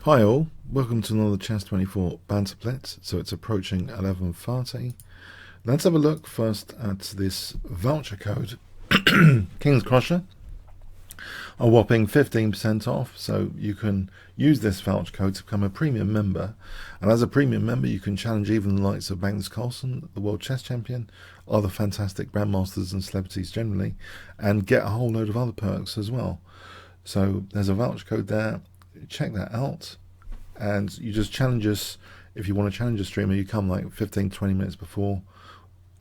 Hi all, welcome to another chess24 Banter Blitz. So it's approaching 11:30. Let's have a look first at this voucher code. Kingscrusher, a whopping 15% off, so you can use this voucher code to become a premium member. And as a premium member, you can challenge even the likes of Magnus Carlsen, the world chess champion, other fantastic grandmasters and celebrities generally, and get a whole load of other perks as well. So there's a voucher code there. Check that out, and you just challenge us. If you want to challenge a streamer, you come like 15-20 minutes before,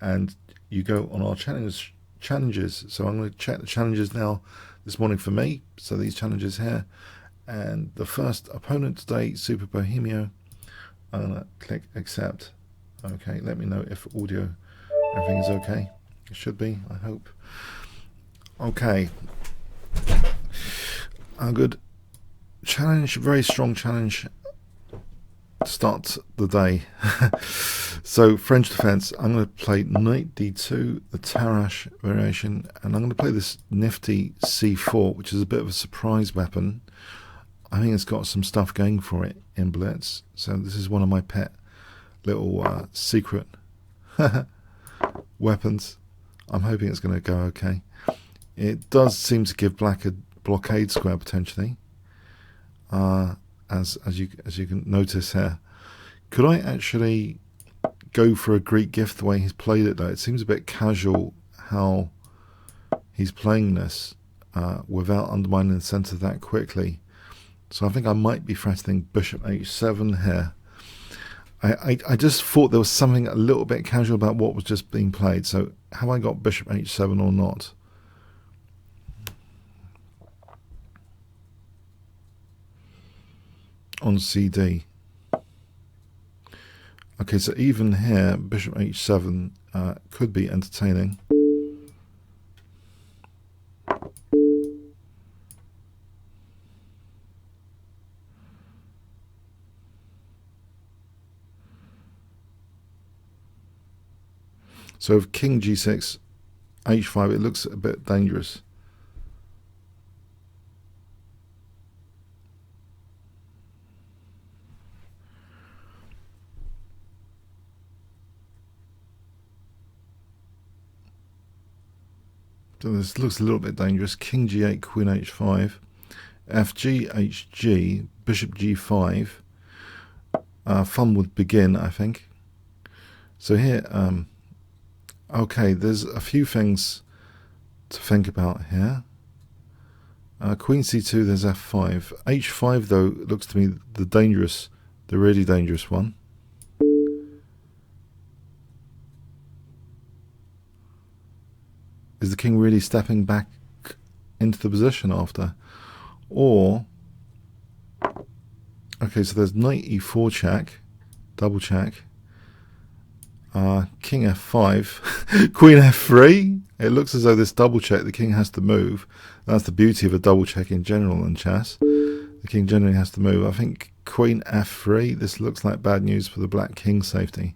and you go on our challenges. So I'm going to check the challenges now this morning for me. So these challenges here, and the first opponent today, Super Bohemio. I'm going to click accept. Okay, let me know if audio, everything is okay. It should be, I hope. Okay, good. Challenge, very strong challenge to start the day. So French defense, I'm going to play knight d2, the Tarrasch variation, and I'm going to play this nifty c4, which is a bit of a surprise weapon. I think it's got some stuff going for it in Blitz, so this is one of my pet little secret weapons. I'm hoping it's going to go okay. It does seem to give black a blockade square potentially. As you can notice here. Could I actually go for a Greek gift the way he's played it though? It seems a bit casual how he's playing this without undermining the centre that quickly. So I think I might be threatening bishop h7 here. I just thought there was something a little bit casual about what was just being played. So have I got bishop h7 or not? On CD. Okay, so even here, bishop h7 could be entertaining. So if king g6, h5, it looks a bit dangerous. So this looks a little bit dangerous. King g8, queen h5, fg, hg, bishop g5. Fun would begin, I think. So here, okay, there's a few things to think about here. Queen c2, there's f5. h5, though, looks to me the really dangerous one. Is the king really stepping back into the position after? Or, okay, so there's knight e4 check, double check, king f5, queen f3. It looks as though this double check, the king has to move. That's the beauty of a double check in general in chess. The king generally has to move. I think queen f3, this looks like bad news for the black king safety.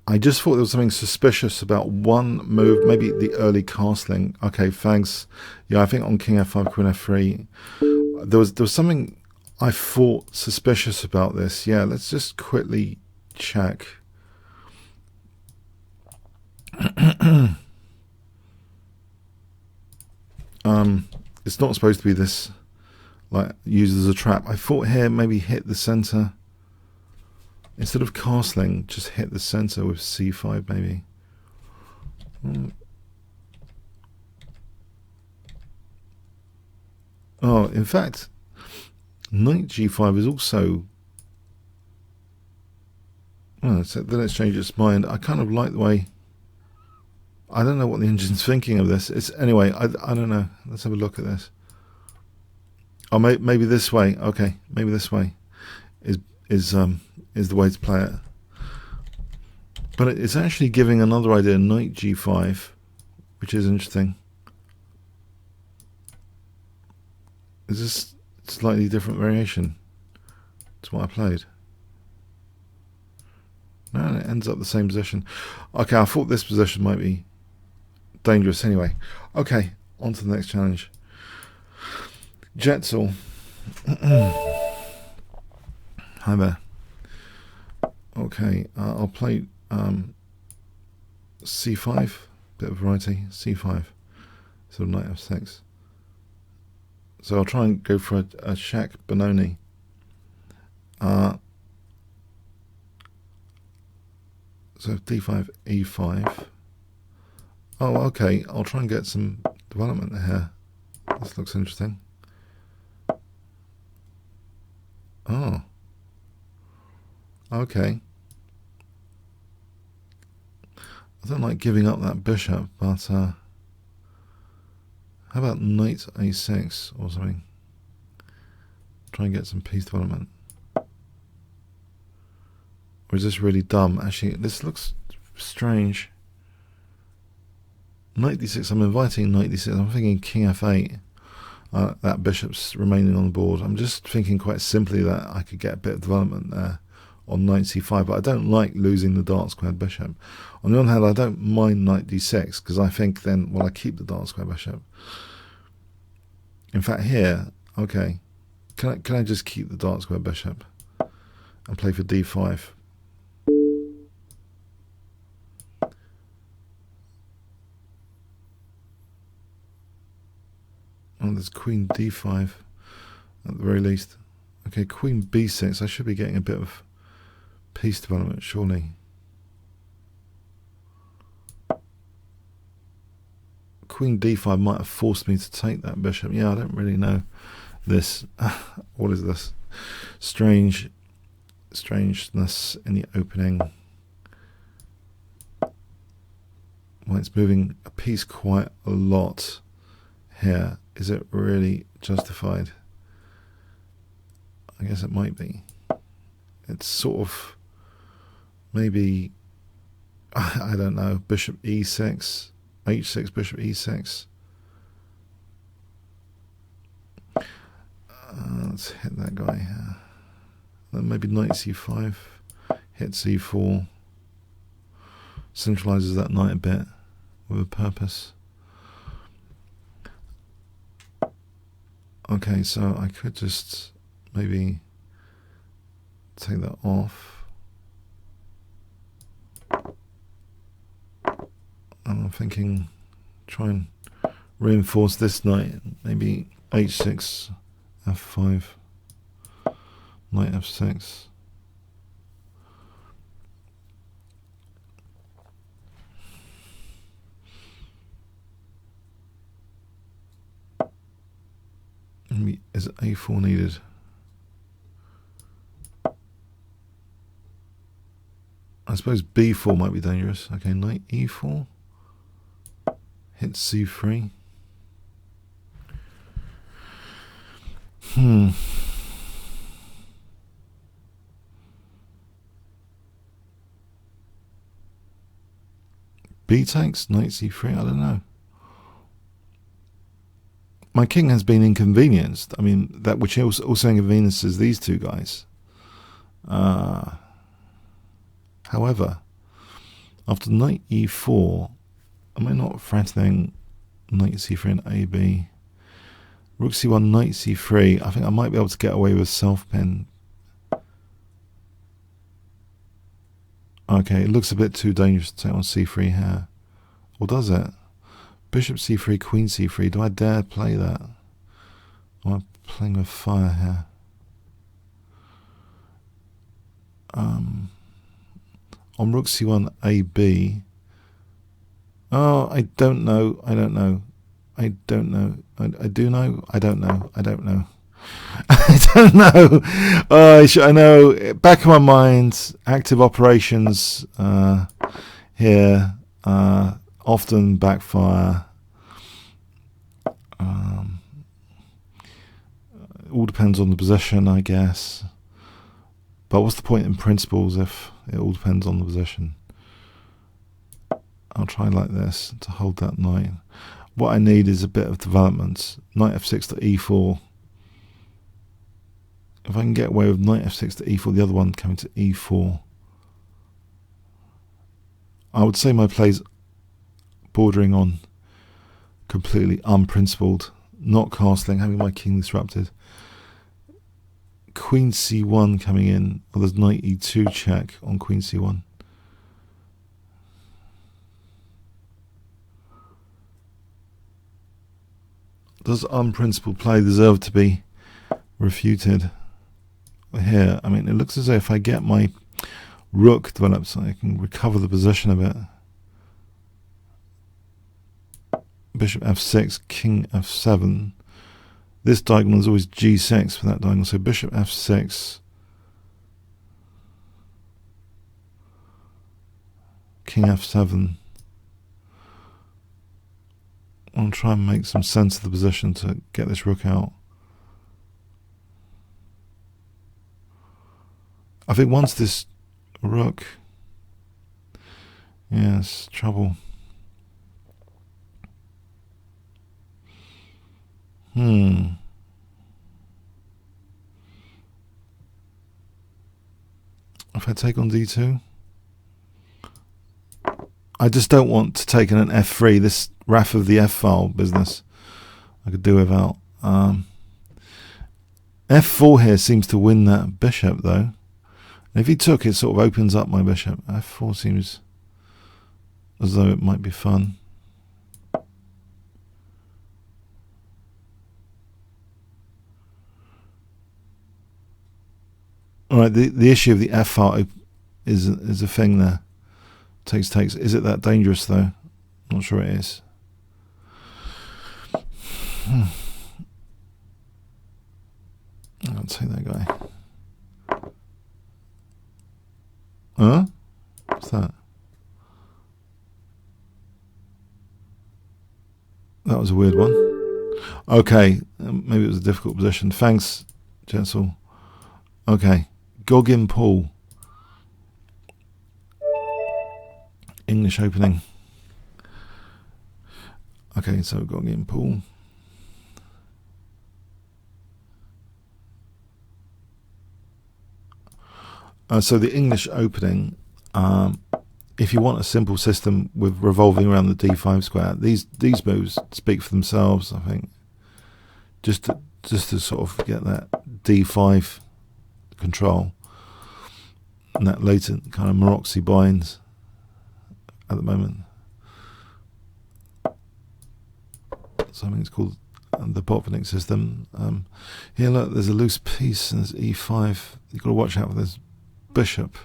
I just thought there was something suspicious about one move, maybe the early castling. Okay, thanks. Yeah, I think on king f5, queen f3, there was something I thought suspicious about this. Yeah, let's just quickly check. It's not supposed to be this, like, used as a trap. I thought here maybe hit the center. Instead of castling, just hit the center with c5 maybe. Oh, in fact, knight g5 is also... Well, then it's changed its mind. I kind of like the way... I don't know what the engine's thinking of this. Anyway, I don't know. Let's have a look at this. Oh, maybe this way. Okay, maybe this way is the way to play it. But it's actually giving another idea, knight g5, which is interesting. Is this slightly different variation to what I played? No, it ends up the same position. Okay, I thought this position might be dangerous anyway. Okay, On to the next challenge. Jetzel. Hi there. Okay, I'll play c5, bit of variety, c5, so knight f6. So I'll try and go for a Shaq Benoni. So d5, e5. Oh, okay, I'll try and get some development here. This looks interesting. Oh. Okay. I don't like giving up that bishop, but how about knight a6 or something? Try and get some piece development. Or is this really dumb? Actually, this looks strange. Knight d6, I'm inviting knight d6. I'm thinking king f8. That bishop's remaining on the board. I'm just thinking quite simply that I could get a bit of development there on knight c5, but I don't like losing the dark squared bishop. On the other hand, I don't mind knight d6 because I think then, well, I keep the dark square bishop. In fact, here, okay, can I just keep the dark square bishop and play for d5? Oh, there's queen d5 at the very least. Okay, queen b6. I should be getting a bit of piece development, surely. Queen d5 might have forced me to take that bishop. Yeah, I don't really know this. What is this? Strangeness in the opening. Well, it's moving a piece quite a lot here. Is it really justified? I guess it might be. It's sort of maybe, I don't know, bishop e6, h6, bishop e6. Let's hit that guy here. Then maybe knight c5, hit c4. Centralizes that knight a bit with a purpose. Okay, so I could just maybe take that off. And I'm thinking, try and reinforce this knight. Maybe h6, f5, knight f6. Is a4 needed? I suppose b4 might be dangerous. Okay, knight e4. Hit c3. B takes, knight c3, I don't know. My king has been inconvenienced. I mean, that which also inconveniences these two guys. However, after knight e4, am I not threatening knight c3 and ab? Rook c1, knight c3. I think I might be able to get away with self-pin. Okay, it looks a bit too dangerous to take on c3 here. Or does it? Bishop c3, queen c3. Do I dare play that? Am I playing with fire here? On rook c1, ab. Oh, I don't know. I don't know. I don't know. I do know. I don't know. I don't know. I don't know. I know. Back of my mind, active operations here often backfire. It all depends on the position, I guess. But what's the point in principles if it all depends on the position? I'll try like this to hold that knight. What I need is a bit of development. Knight f6 to e4. If I can get away with knight f6 to e4, the other one coming to e4. I would say my play's bordering on completely unprincipled, not castling, having my king disrupted. Queen c1 coming in. Well, there's knight e2 check on queen c1. Does unprincipled play deserve to be refuted here? I mean, it looks as though if I get my rook developed, so I can recover the position a bit. Bishop f6, king f7. This diagonal is always g6 for that diagonal, so bishop f6, king f7. I'll try and make some sense of the position to get this rook out. I think once this rook, yes, trouble. If I take on d2, I just don't want to take an f3. This Wrath of the F file business I could do without. f4 here seems to win that bishop though. And if he took, it sort of opens up my bishop. f4 seems as though it might be fun. Alright, the issue of the f file is a thing there. Takes. Is it that dangerous though? Not sure it is. I'll take that guy. Huh? What's that? That was a weird one. Okay, maybe it was a difficult position. Thanks, Jensel. Okay, Goggin Paul. English opening. Okay, so Goggin Paul. So the English opening, if you want a simple system with revolving around the d5 square, these moves speak for themselves, I think. Just to sort of get that d5 control and that latent kind of Maroczy binds at the moment. So I think it's called the Botvinnik system. Here, look, there's a loose piece and there's e5. You've got to watch out for this bishop.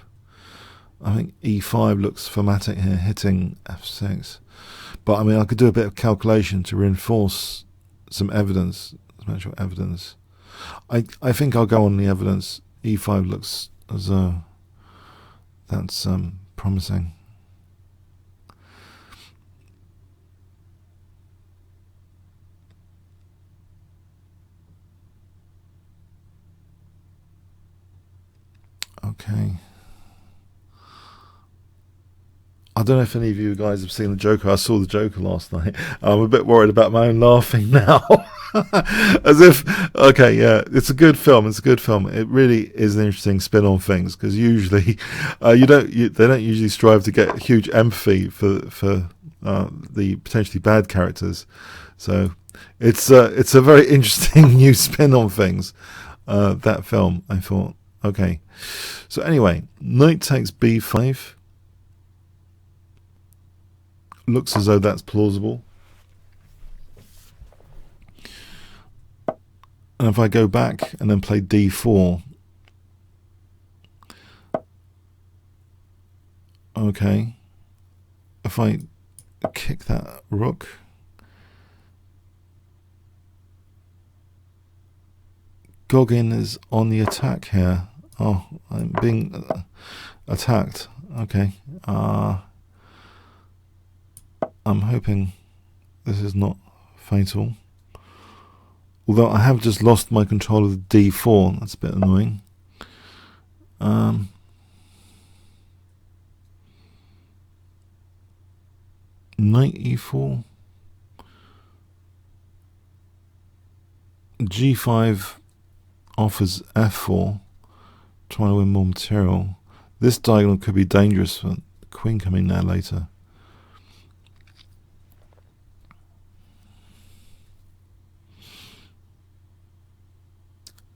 I think e5 looks thematic here, hitting f6. But I mean, I could do a bit of calculation to reinforce some evidence, some actual evidence. I think I'll go on the evidence. e5 looks as though that's promising. Okay. I don't know if any of you guys have seen the Joker. I saw the Joker last night. I'm a bit worried about my own laughing now. As if, okay, yeah, it's a good film. It's a good film. It really is an interesting spin on things, because usually they don't usually strive to get huge empathy for the potentially bad characters. So it's a very interesting new spin on things. That film, I thought. Okay, so anyway, knight takes b5. Looks as though that's plausible. And if I go back and then play d4, okay, if I kick that rook, Goggin is on the attack here. Oh, I'm being attacked. Okay. I'm hoping this is not fatal. Although I have just lost my control of the d4. That's a bit annoying. Knight e4. g5 offers f4. Trying to win more material. This diagonal could be dangerous for the queen coming there later.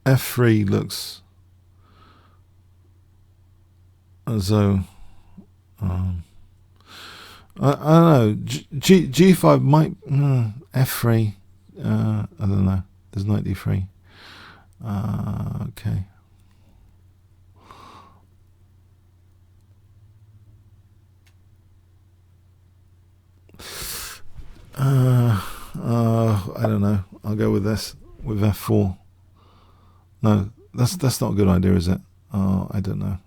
f3 looks as though I don't know. G5 might f3. I don't know. There's knight d3. Okay. I don't know. I'll go with this, with f4. No, that's not a good idea, is it? I don't know.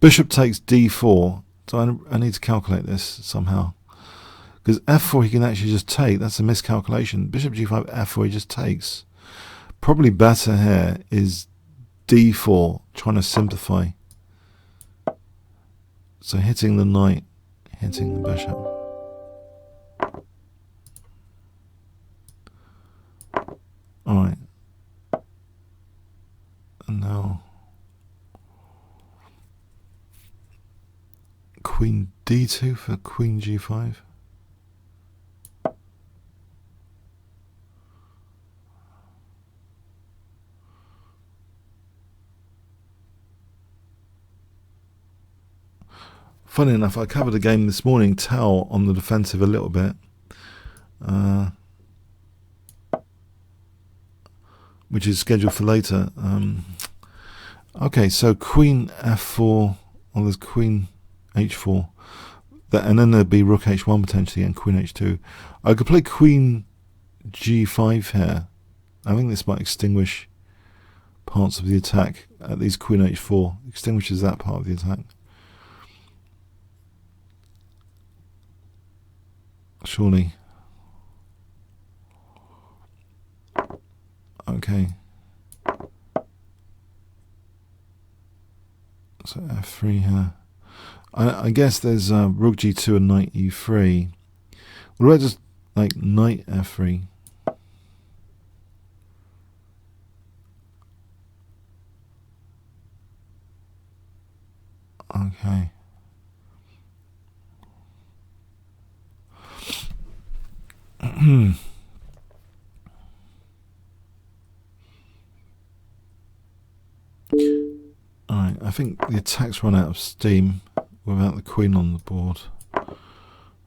Bishop takes d4. So I need to calculate this somehow. Because f4 he can actually just take. That's a miscalculation. Bishop g5, f4 he just takes. Probably better here is d4, trying to simplify. So hitting the knight, hitting the bishop. Alright. And now queen d2 for queen g5. Funny enough, I covered a game this morning, Tau on the defensive a little bit, which is scheduled for later. Okay, so queen f4, well, there's queen h4, and then there'd be rook h1 potentially and queen h2. I could play queen g5 here. I think this might extinguish parts of the attack. At least queen h4 extinguishes that part of the attack. Surely. Okay. So f3 here. I guess there's rook g2 and knight e3. What about just like knight f3? Okay. Alright, I think the attack's run out of steam without the queen on the board.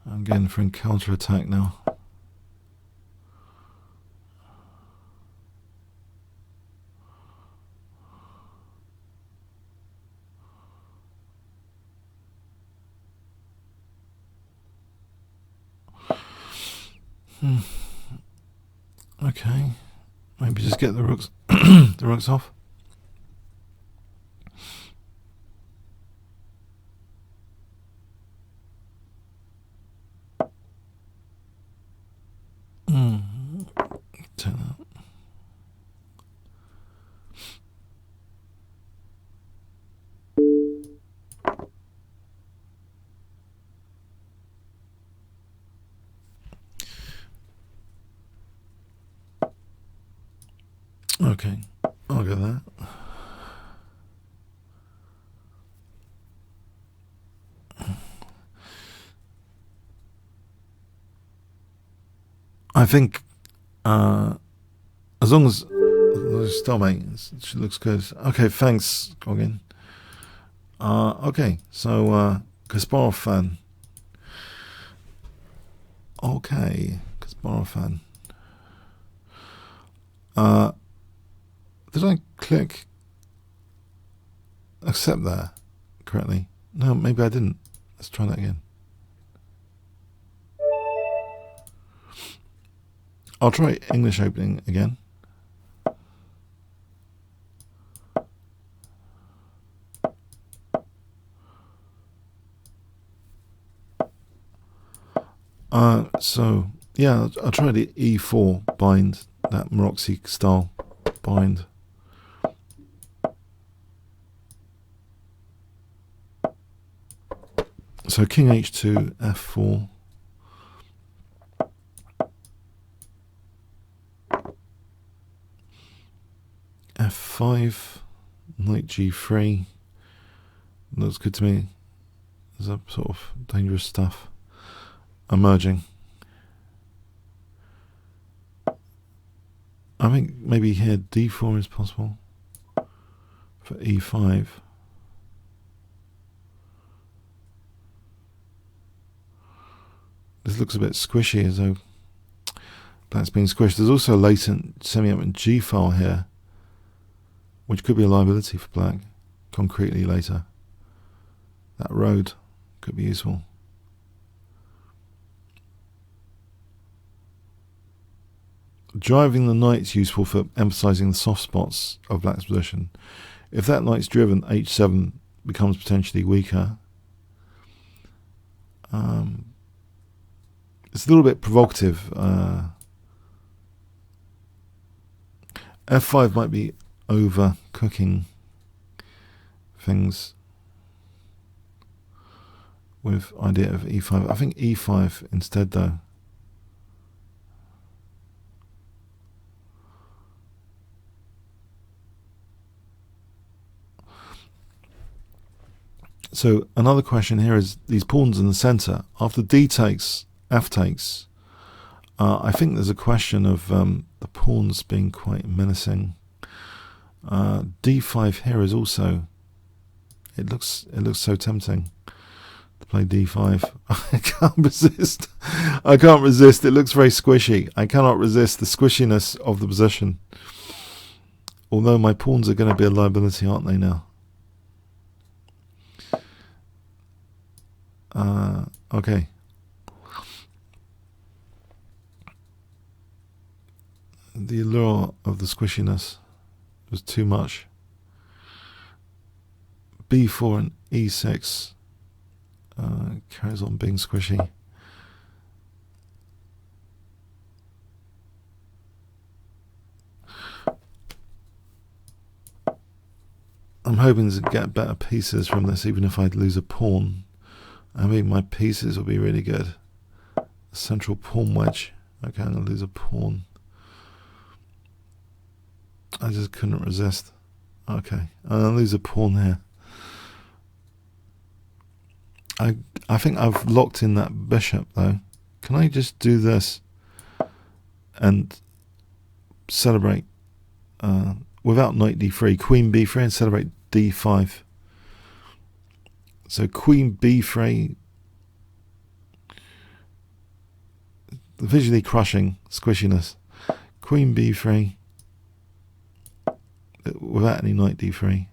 I'm getting for a counter attack now. Okay, maybe just get the rooks, the rooks off. Take that. Okay, I'll go that. I think as long as stalemate, it looks good. Okay, thanks, Goggin. Okay, so Kasparov fan. Okay, Kasparov fan. Did I click accept that correctly? No, maybe I didn't. Let's try that again. I'll try English opening again. So yeah, I'll try the E4 bind, that Maroczy style bind. So King H2, F4. F5, Knight G3. Looks good to me. There's a sort of dangerous stuff emerging. I think maybe here d4 is possible for e5. This looks a bit squishy, as though black's being squished. There's also a latent semi-open G file here, which could be a liability for black concretely later. That road could be useful. Driving the knight's useful for emphasizing the soft spots of black's position. If that knight's driven, h7 becomes potentially weaker. It's a little bit provocative. F5 might be overcooking things with idea of e5. I think e5 instead, though. So another question here is these pawns in the center. After d takes, f takes, I think there's a question of the pawns being quite menacing. d5 here is also, it looks so tempting to play d5. I can't resist. I can't resist. It looks very squishy. I cannot resist the squishiness of the position. Although my pawns are going to be a liability, aren't they now? Okay. The allure of the squishiness was too much. b4 and e6 carries on being squishy. I'm hoping to get better pieces from this, even if I lose a pawn. I mean, my pieces will be really good. Central pawn wedge. Okay, I'm going to lose a pawn. I just couldn't resist. Okay, I'll lose a pawn here. I think I've locked in that bishop, though. Can I just do this and celebrate without knight d3, queen b3, and celebrate d5? So queen b3, visually crushing squishiness. Queen b3 without any knight d3.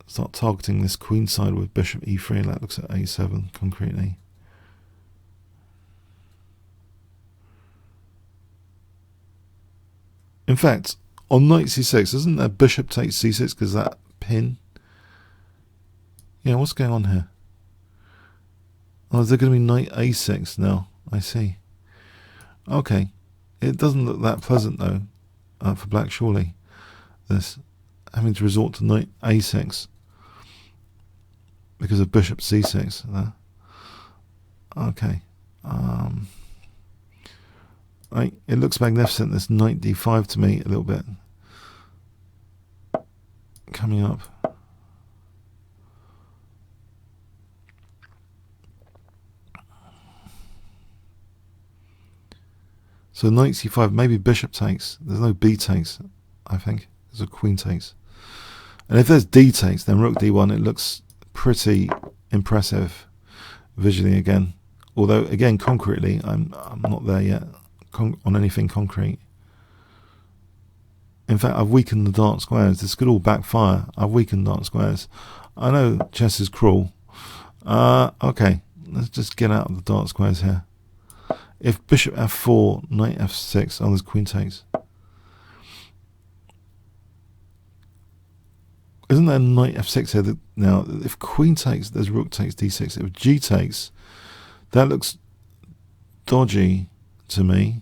Start targeting this queen side with bishop e3, and that looks at a7 concretely. In fact, on knight c6, isn't there bishop takes c6 because that pin? Yeah, what's going on here? Oh, is there going to be knight a6 now? I see. Okay. It doesn't look that pleasant, though, for black, surely. This having to resort to knight a6 because of bishop c6 there. Okay. Right. It looks magnificent, this knight d5 to me, a little bit. Coming up. So knight c5, maybe bishop takes. There's no b takes, I think. There's a queen takes. And if there's d takes, then rook d1, it looks pretty impressive visually again. Although, again, concretely, I'm not there yet on anything concrete. In fact, I've weakened the dark squares. This could all backfire. I've weakened dark squares. I know chess is cruel. Okay, let's just get out of the dark squares here. If bishop f4, knight f6, oh, there's queen takes. Isn't there knight f6 here? Now, if queen takes, there's rook takes d6. If g takes, that looks dodgy to me.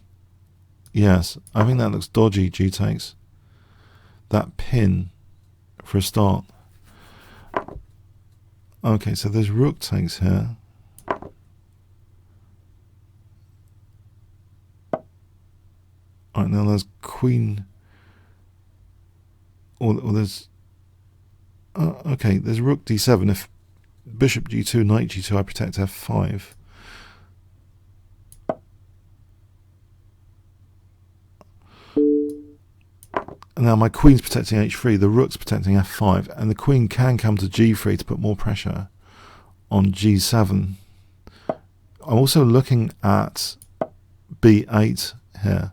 Yes, I think that looks dodgy, g takes. That pin, for a start. Okay, so there's rook takes here. Alright, now there's queen, or there's, okay, there's rook d7. If bishop g2, knight g2, I protect f5. Now my queen's protecting h3, the rook's protecting f5, and the queen can come to g3 to put more pressure on g7. I'm also looking at b8 here.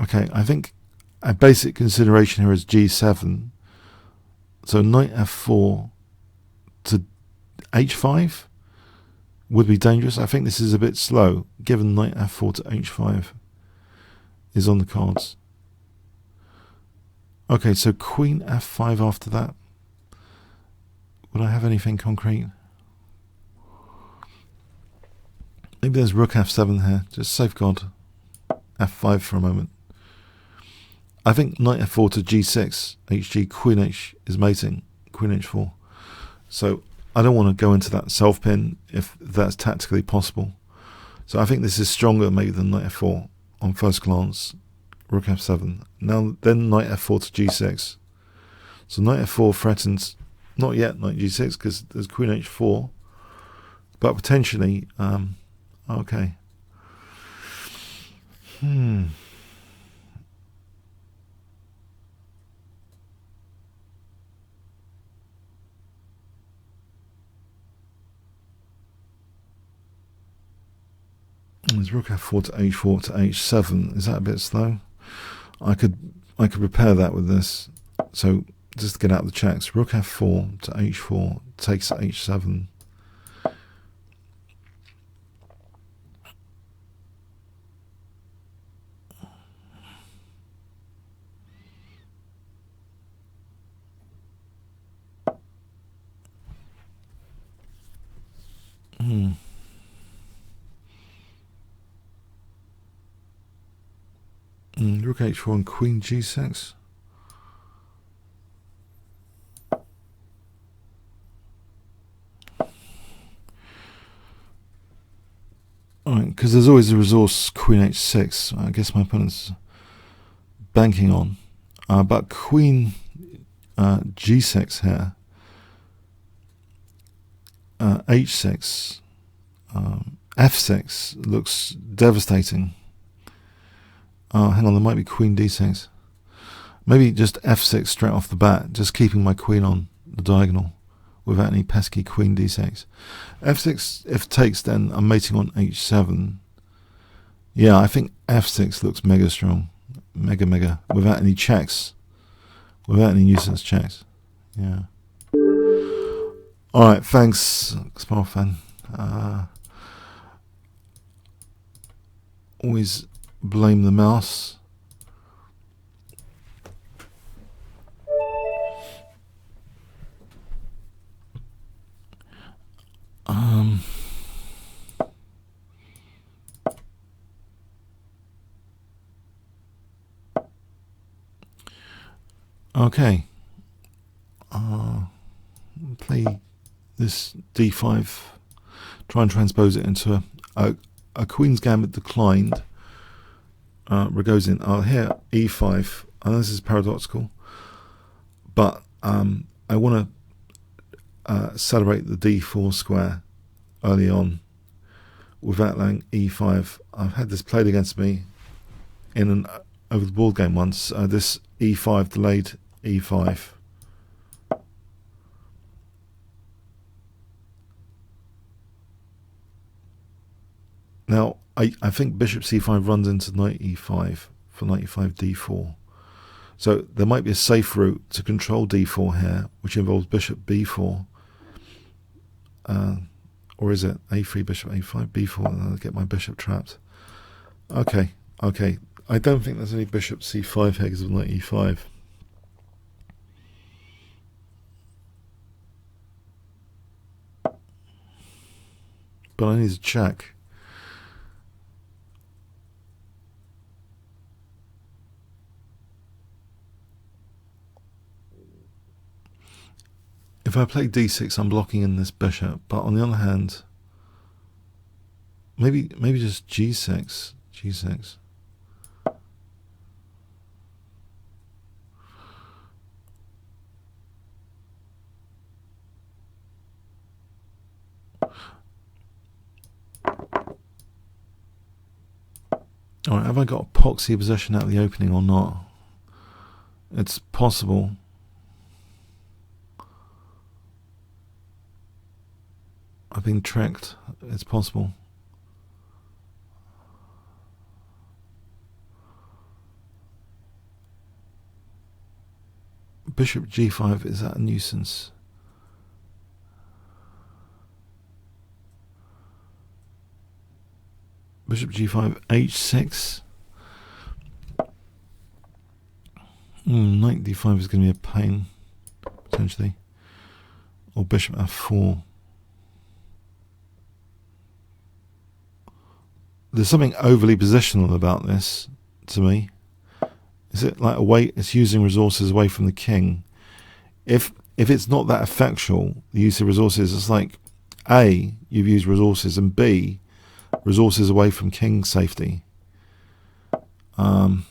Okay, I think a basic consideration here is g7. So knight f4 to h5 would be dangerous. I think this is a bit slow, given knight f4 to h5 is on the cards. Okay, so queen f5 after that. Would I have anything concrete? Maybe there's rook f7 here. Just safeguard f5 for a moment. I think knight f4 to g6, hg, queen h is mating, queen h4. So I don't want to go into that self-pin if that's tactically possible. So I think this is stronger maybe than knight f4 on first glance. Rook f7. Now then knight f4 to g6. So knight f4 threatens, not yet knight g6 because there's queen h4, but potentially, okay. There's rook f4 to h4 to h7. Is that a bit slow? I could prepare that with this. So just to get out the checks, rook f4 to h4 takes h7. Rook h4 and queen g6. Alright, because there's always a resource queen h6. I guess my opponent's banking on. But queen g6 here. h6. f6 looks devastating. Hang on, there might be queen d6. Maybe just f6 straight off the bat, just keeping my queen on the diagonal without any pesky queen d6. f6, if takes, then I'm mating on h7. Yeah, I think f6 looks mega strong. Mega, without any checks. Without any nuisance checks. Yeah. Alright, thanks, small fan. Always blame the mouse. Okay. Play this d5. Try and transpose it into a queen's gambit declined. Rogozin, here e5. I know this is paradoxical, but I want to celebrate the d4 square early on without allowing e5. I've had this played against me in an over the board game once. This e5 delayed e5. Now, I think bishop c5 runs into knight e5 for knight e5 d4. So there might be a safe route to control d4 here, which involves bishop b4. Or is it a3, bishop a5, b4, and I'll get my bishop trapped. Okay. I don't think there's any bishop c5 here because of knight e5. But I need to check. If I play d6, I'm blocking in this bishop. But on the other hand, maybe just g6. Alright, have I got a poxy position at the opening or not? It's possible. I've been tricked. It's possible. Bishop g5, is that a nuisance? Bishop g5, h6. Knight d5 is going to be a pain, potentially. Or bishop f4. There's something overly positional about this, to me. Is it like it's using resources away from the king? If it's not that effectual, the use of resources, it's like A, you've used resources, and B, resources away from king safety. So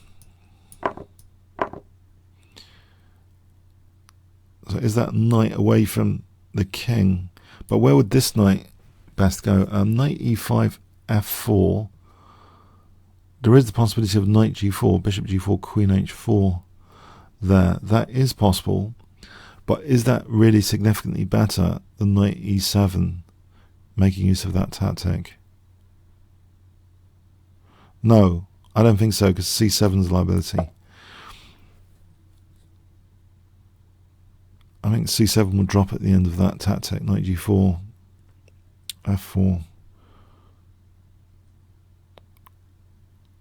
is that knight away from the king? But where would this knight best go? Knight e5, f4. There is the possibility of knight g4, bishop g4, queen h4 there. That is possible, but is that really significantly better than knight e7, making use of that tactic? No, I don't think so, because c7 is a liability. I think c7 will drop at the end of that tactic. Knight g4, f4.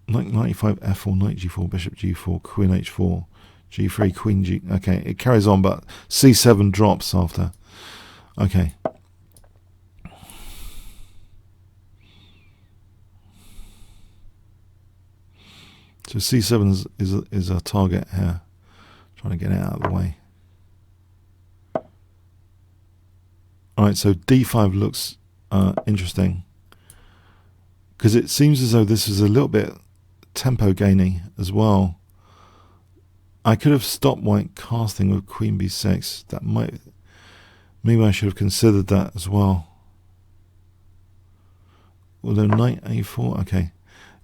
Knight e5, f4, knight g4, bishop g4, queen h4, g3, queen g. Okay, it carries on, but c7 drops after. Okay. So c7 is a target here. Trying to get it out of the way. Alright, so d5 looks interesting, because it seems as though this is a little bit tempo gaining as well. I could have stopped white casting with queen b6. That might, maybe I should have considered that as well. Although knight a4, okay,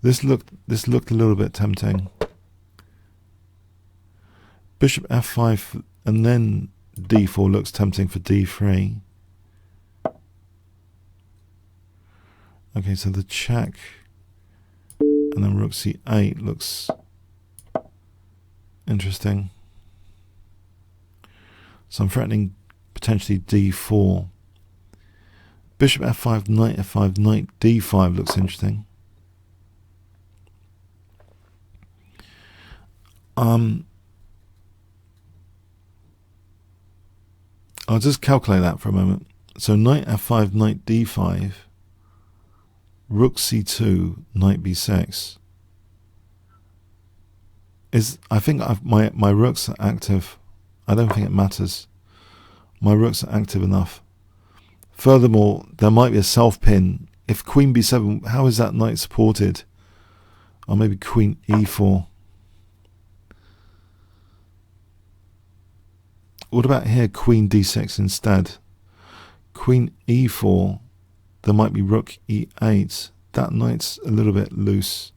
this looked a little bit tempting. Bishop f5 and then d4 looks tempting for d3. Okay, so the check and then rook c8 looks interesting. So I'm threatening potentially d4. Bishop f5, knight f5, knight d5 looks interesting. I'll just calculate that for a moment. So knight f5, knight d5, rook c2, knight b6. I think my rooks are active. I don't think it matters. My rooks are active enough. Furthermore, there might be a self-pin. If queen b7, how is that knight supported? Or maybe queen e4. What about here, queen d6 instead? Queen e4, there might be rook e8. That knight's a little bit loose.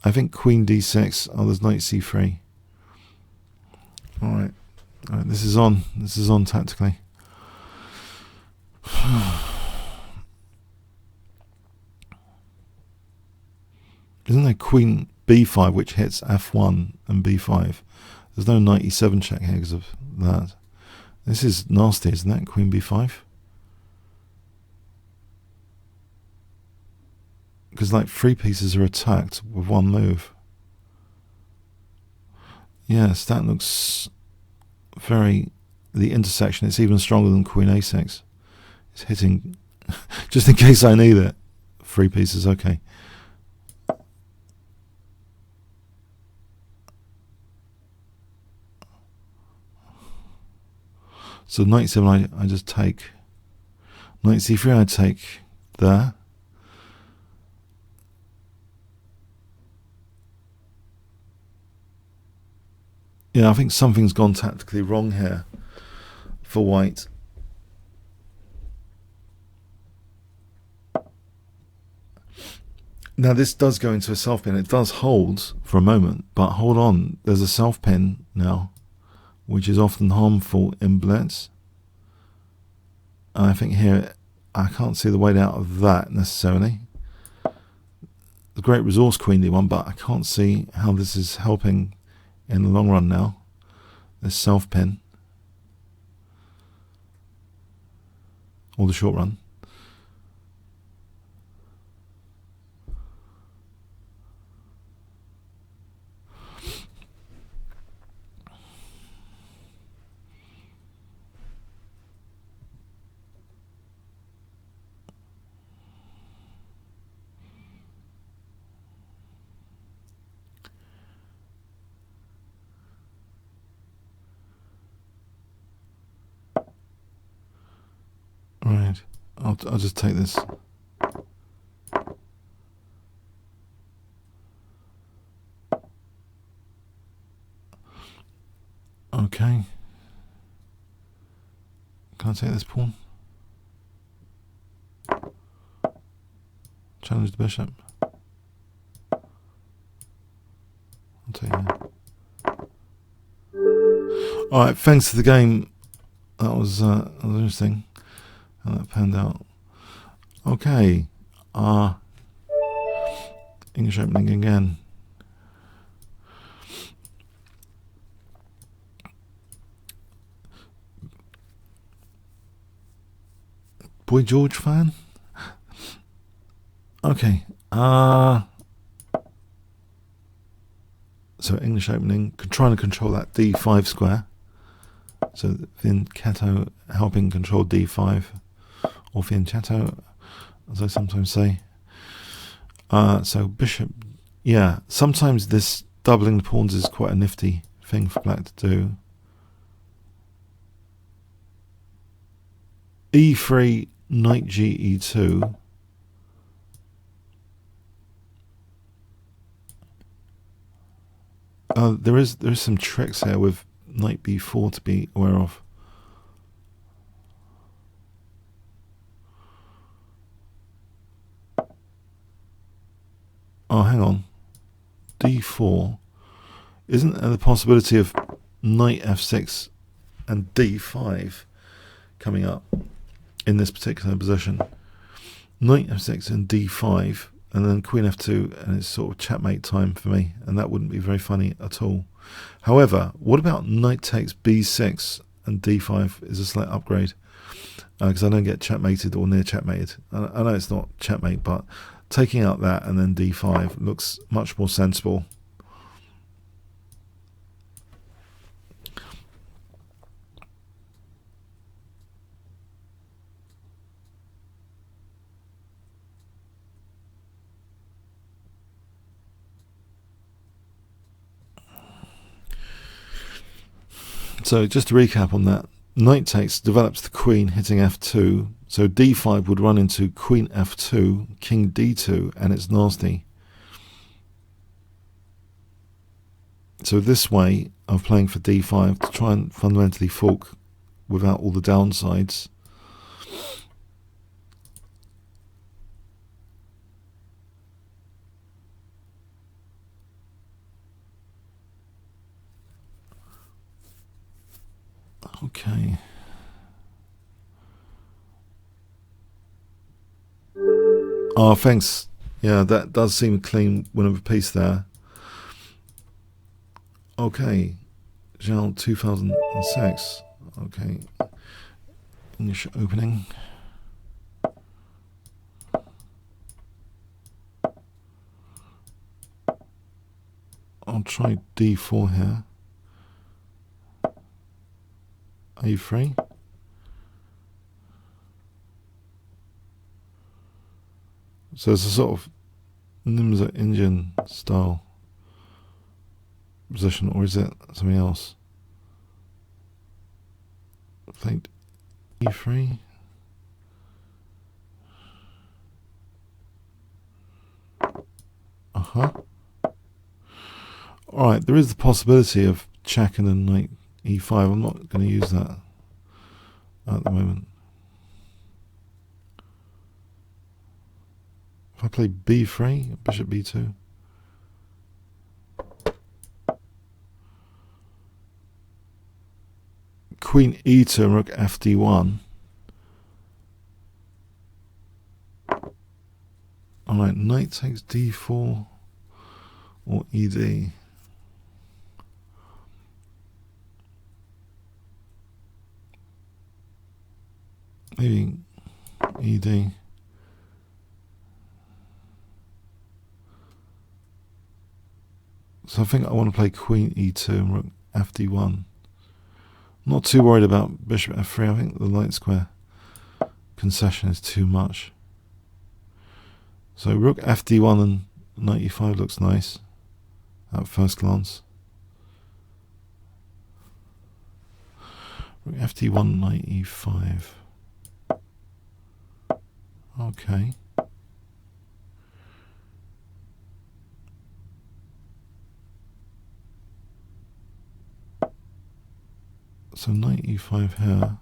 I think queen d6, oh, there's knight c3. Alright, this is on tactically. Isn't there queen b5 which hits f1 and b5? There's no knight e7 check here because of that. This is nasty, isn't that? Queen b5? Because like 3 pieces are attacked with one move. Yes, that looks very... The intersection, it's even stronger than queen a6. It's hitting... just in case I need it. 3 pieces, okay. So knight 7 I just take. Knight c3 I take there. Yeah, I think something's gone tactically wrong here for white. Now this does go into a self pin. It does hold for a moment, but hold on, there's a self pin now, which is often harmful in blitz. And I think here I can't see the way out of that necessarily. The great resource queenly one, but I can't see how this is helping in the long run now. This self pin, or the short run. Right, I'll just take this. Okay. Can I take this pawn? Challenge the bishop. I'll take that. Alright, thanks to the game. That was interesting how that panned out. Okay. English opening again. Boy George fan? Okay. So English opening, trying to control that d5 square. So fianchetto helping control d5, or fianchetto, as I sometimes say. So bishop, yeah. Sometimes this doubling the pawns is quite a nifty thing for black to do. e3, knight g e2. There is some tricks here with knight b4 to be aware of. Oh, hang on. d4. Isn't there the possibility of knight f6 and d5 coming up in this particular position? Knight f6 and d5, and then queen f2, and it's sort of checkmate time for me, and that wouldn't be very funny at all. However, what about knight takes b6 and d5 is a slight upgrade, because I don't get checkmated or near checkmated. I know it's not checkmate, but taking out that and then d5 looks much more sensible. So just to recap on that, knight takes develops the queen hitting f2, so d5 would run into queen f2, king d2, and it's nasty. So this way of playing for d5 to try and fundamentally fork without all the downsides. Okay. Oh, thanks. Yeah, that does seem a clean win of a piece there. Okay. Zhao 2006. Okay. English opening. I'll try d4 here. a3. So it's a sort of Nimza Indian style position, or is it something else? I think e3. Alright, there is the possibility of checking and knight e5. I'm not going to use that at the moment. If I play b3, bishop b2. Queen e2 and rook fd1. Alright, knight takes d4 or ed. Maybe ed. So I think I want to play queen e2 and rook fd1. Not too worried about bishop f3. I think the light square concession is too much. So rook fd1 and knight e5 looks nice at first glance. Rook fd1, knight e5. Okay. So knight e5 here.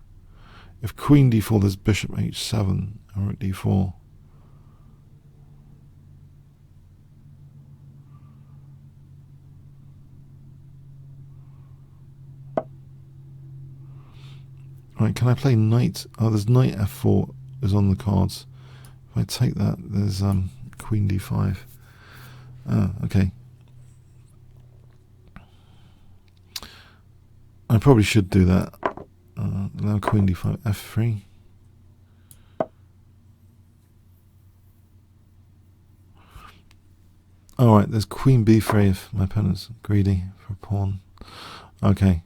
If queen d4, there's bishop h7 and rook d4. Right, can I play knight? Oh, there's knight f4 is on the cards. If I take that, there's queen d5. Ah, okay. I probably should do that. Allow queen d5, f3. Alright, there's queen b3 if my opponent's greedy for a pawn. Okay.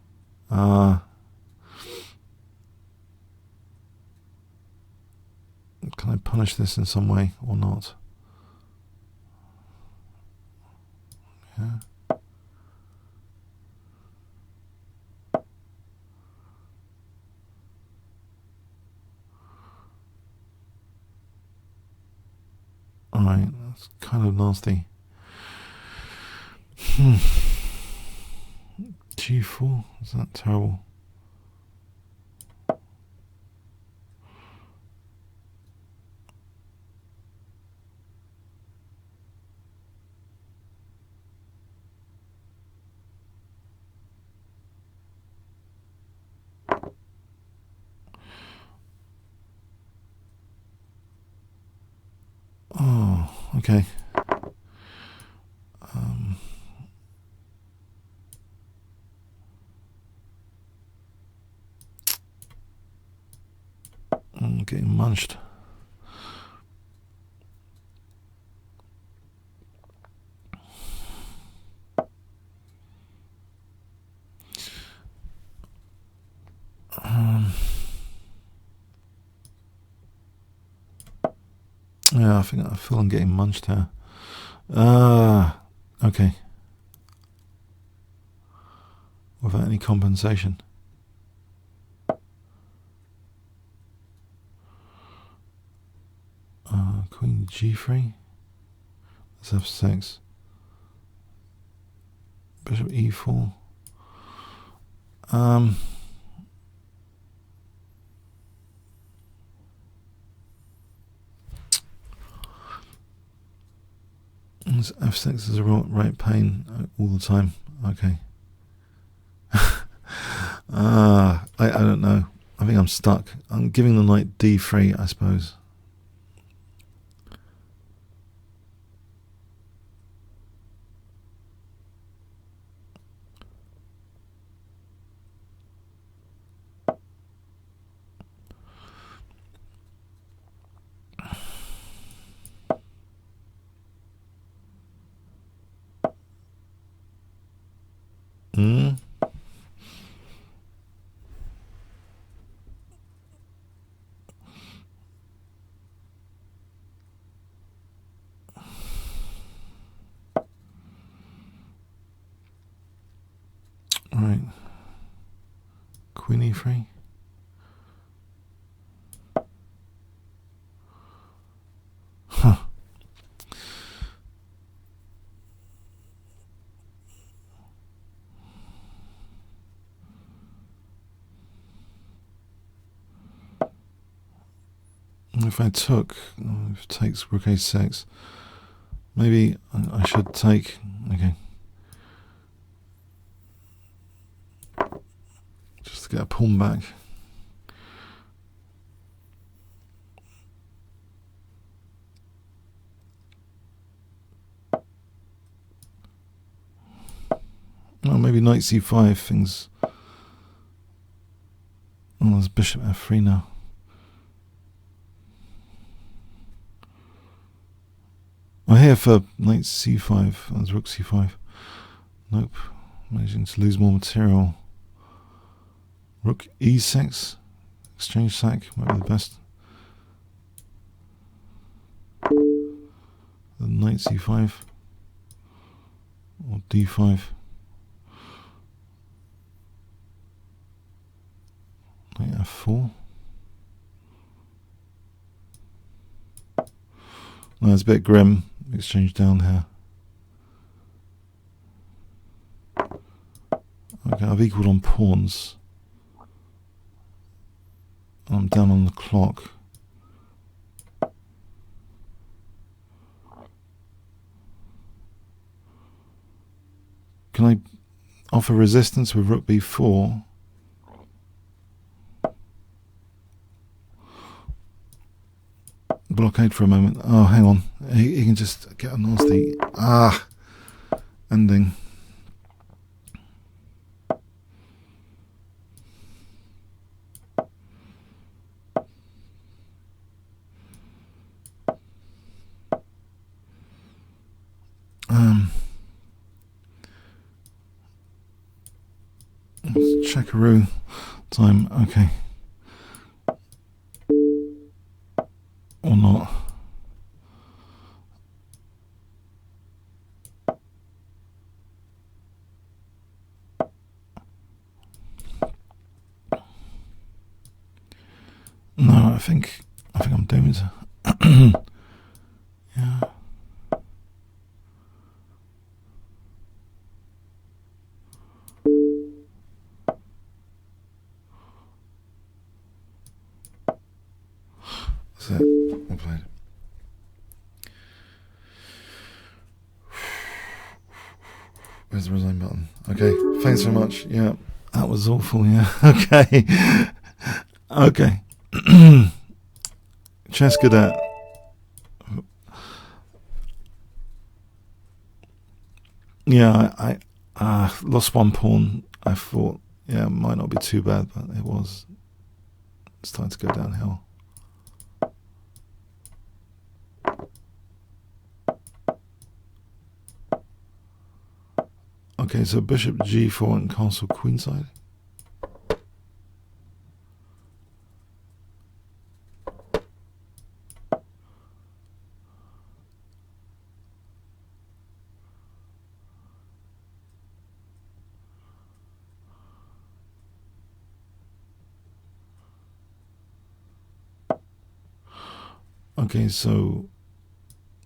Can I punish this in some way or not? Yeah. Alright, that's kind of nasty. G4, is that terrible? Oh, okay. I'm getting munched. Yeah, I feel I'm getting munched here. Okay. Without any compensation. Queen g3. That's f6. Bishop e4. F6 is a right pain all the time. Okay. I don't know. I think I'm stuck. I'm giving the knight d3, I suppose. Right. Queen e3. Huh. if I took, if it takes rook a6, maybe I should take, okay. Just to get a pawn back. Oh, maybe knight c5, things. Oh, there's bishop f3 now. I'm here for knight c5, there's rook c5. Nope, managing to lose more material. Rook e6, exchange sack, might be the best. Then knight c5, or d5. Knight f4. No, it's a bit grim. Exchange down here. Okay, I've equalled on pawns. I'm down on the clock. Can I offer resistance with rook b4? Blockade for a moment. Oh, hang on. He can just get a nasty ending. Checkaroo time. Okay. Or not. No, I think I'm doomed. Yeah. That's it. I played. Where's the resign button? Okay, thanks so much. Yeah, that was awful. Yeah, okay. Okay. Chess Cadet. Yeah, I lost one pawn. I thought, yeah, it might not be too bad, but it was. It's time to go downhill. Okay, so bishop g4 and castle queenside. Okay, so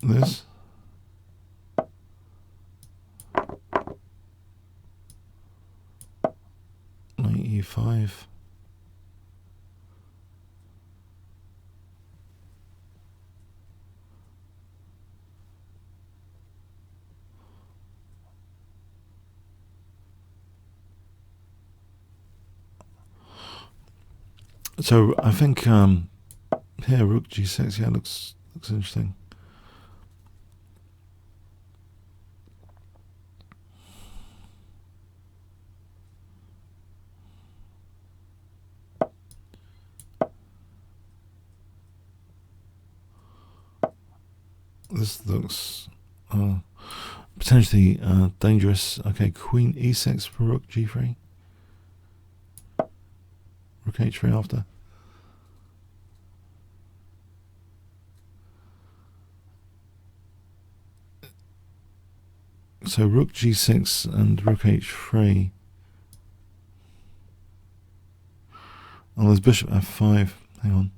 this. Knight e5. So I think here rook g6, yeah, looks interesting. This looks potentially dangerous. Okay, queen e6 for rook g3. Rook h3 after. So rook g6 and rook h3. Oh, there's bishop f5. Hang on.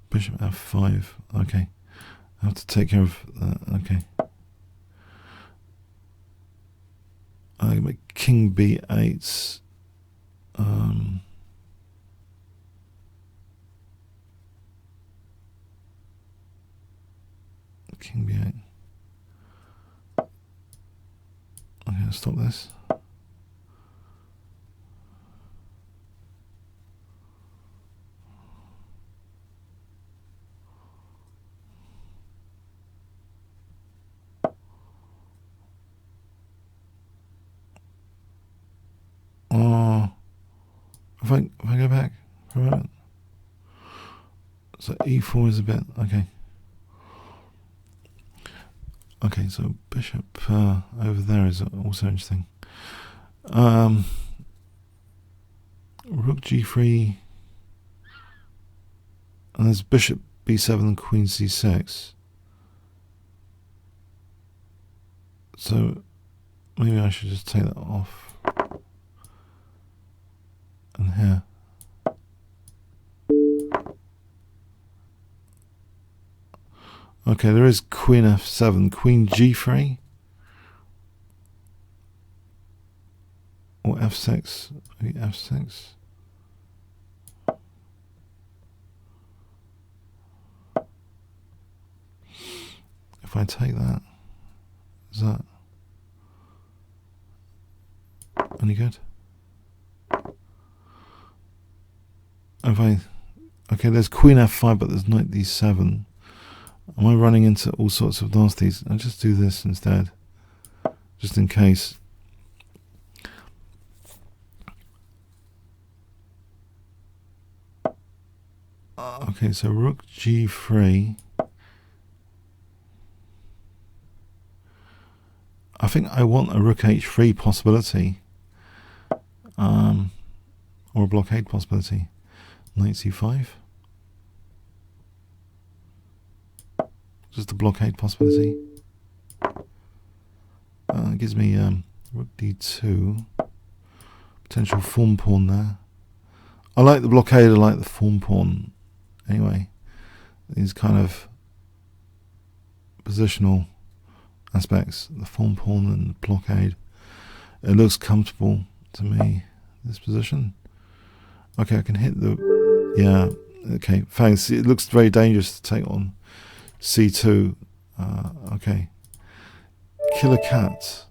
Bishop f5. Okay. I have to take care of that. Okay. I make king b8. King b8. Okay, let's stop this. Oh, if I go back for a moment. So e4 is a bit okay. Okay, so bishop over there is also interesting. Rook g3, and there's bishop b7 and queen c6. So maybe I should just take that off. And here. Okay, there is queen f7, queen g3, or f6, maybe f6. If I take that, is that any good? If I, okay, there's queen f5, but there's knight d7. Am I running into all sorts of nasties? I'll just do this instead, just in case. Okay, so rook g3. I think I want a rook h3 possibility, or a blockade possibility. Knight c5. Just a blockade possibility. It gives me rook d2. Potential form pawn there. I like the blockade, I like the form pawn. Anyway, these kind of positional aspects, the form pawn and the blockade. It looks comfortable to me, this position. Okay, I can hit the... Yeah, okay, thanks. It looks very dangerous to take on c2. Okay. Killer cat.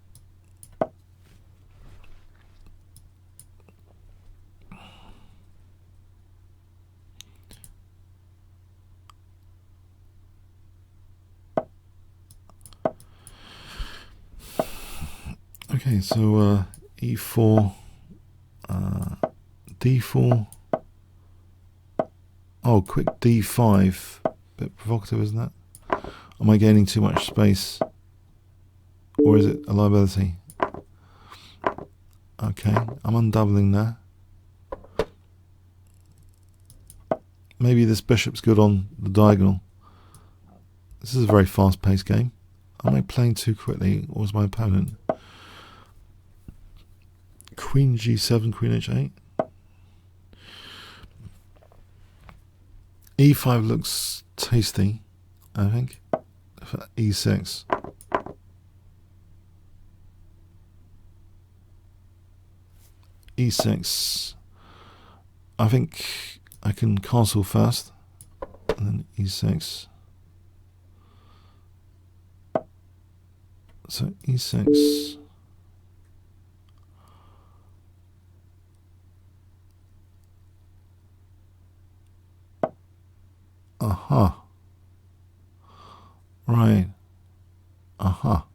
Okay, so e4, d4. Oh, quick d5. Bit provocative, isn't that? Am I gaining too much space? Or is it a liability? Okay, I'm undoubling there. Maybe this bishop's good on the diagonal. This is a very fast-paced game. Am I playing too quickly, or is my opponent? Queen g7, queen h8. e5 looks tasty, I think. For e6. e6. I think I can castle first, and then e6. So e6. Aha. Right. Aha.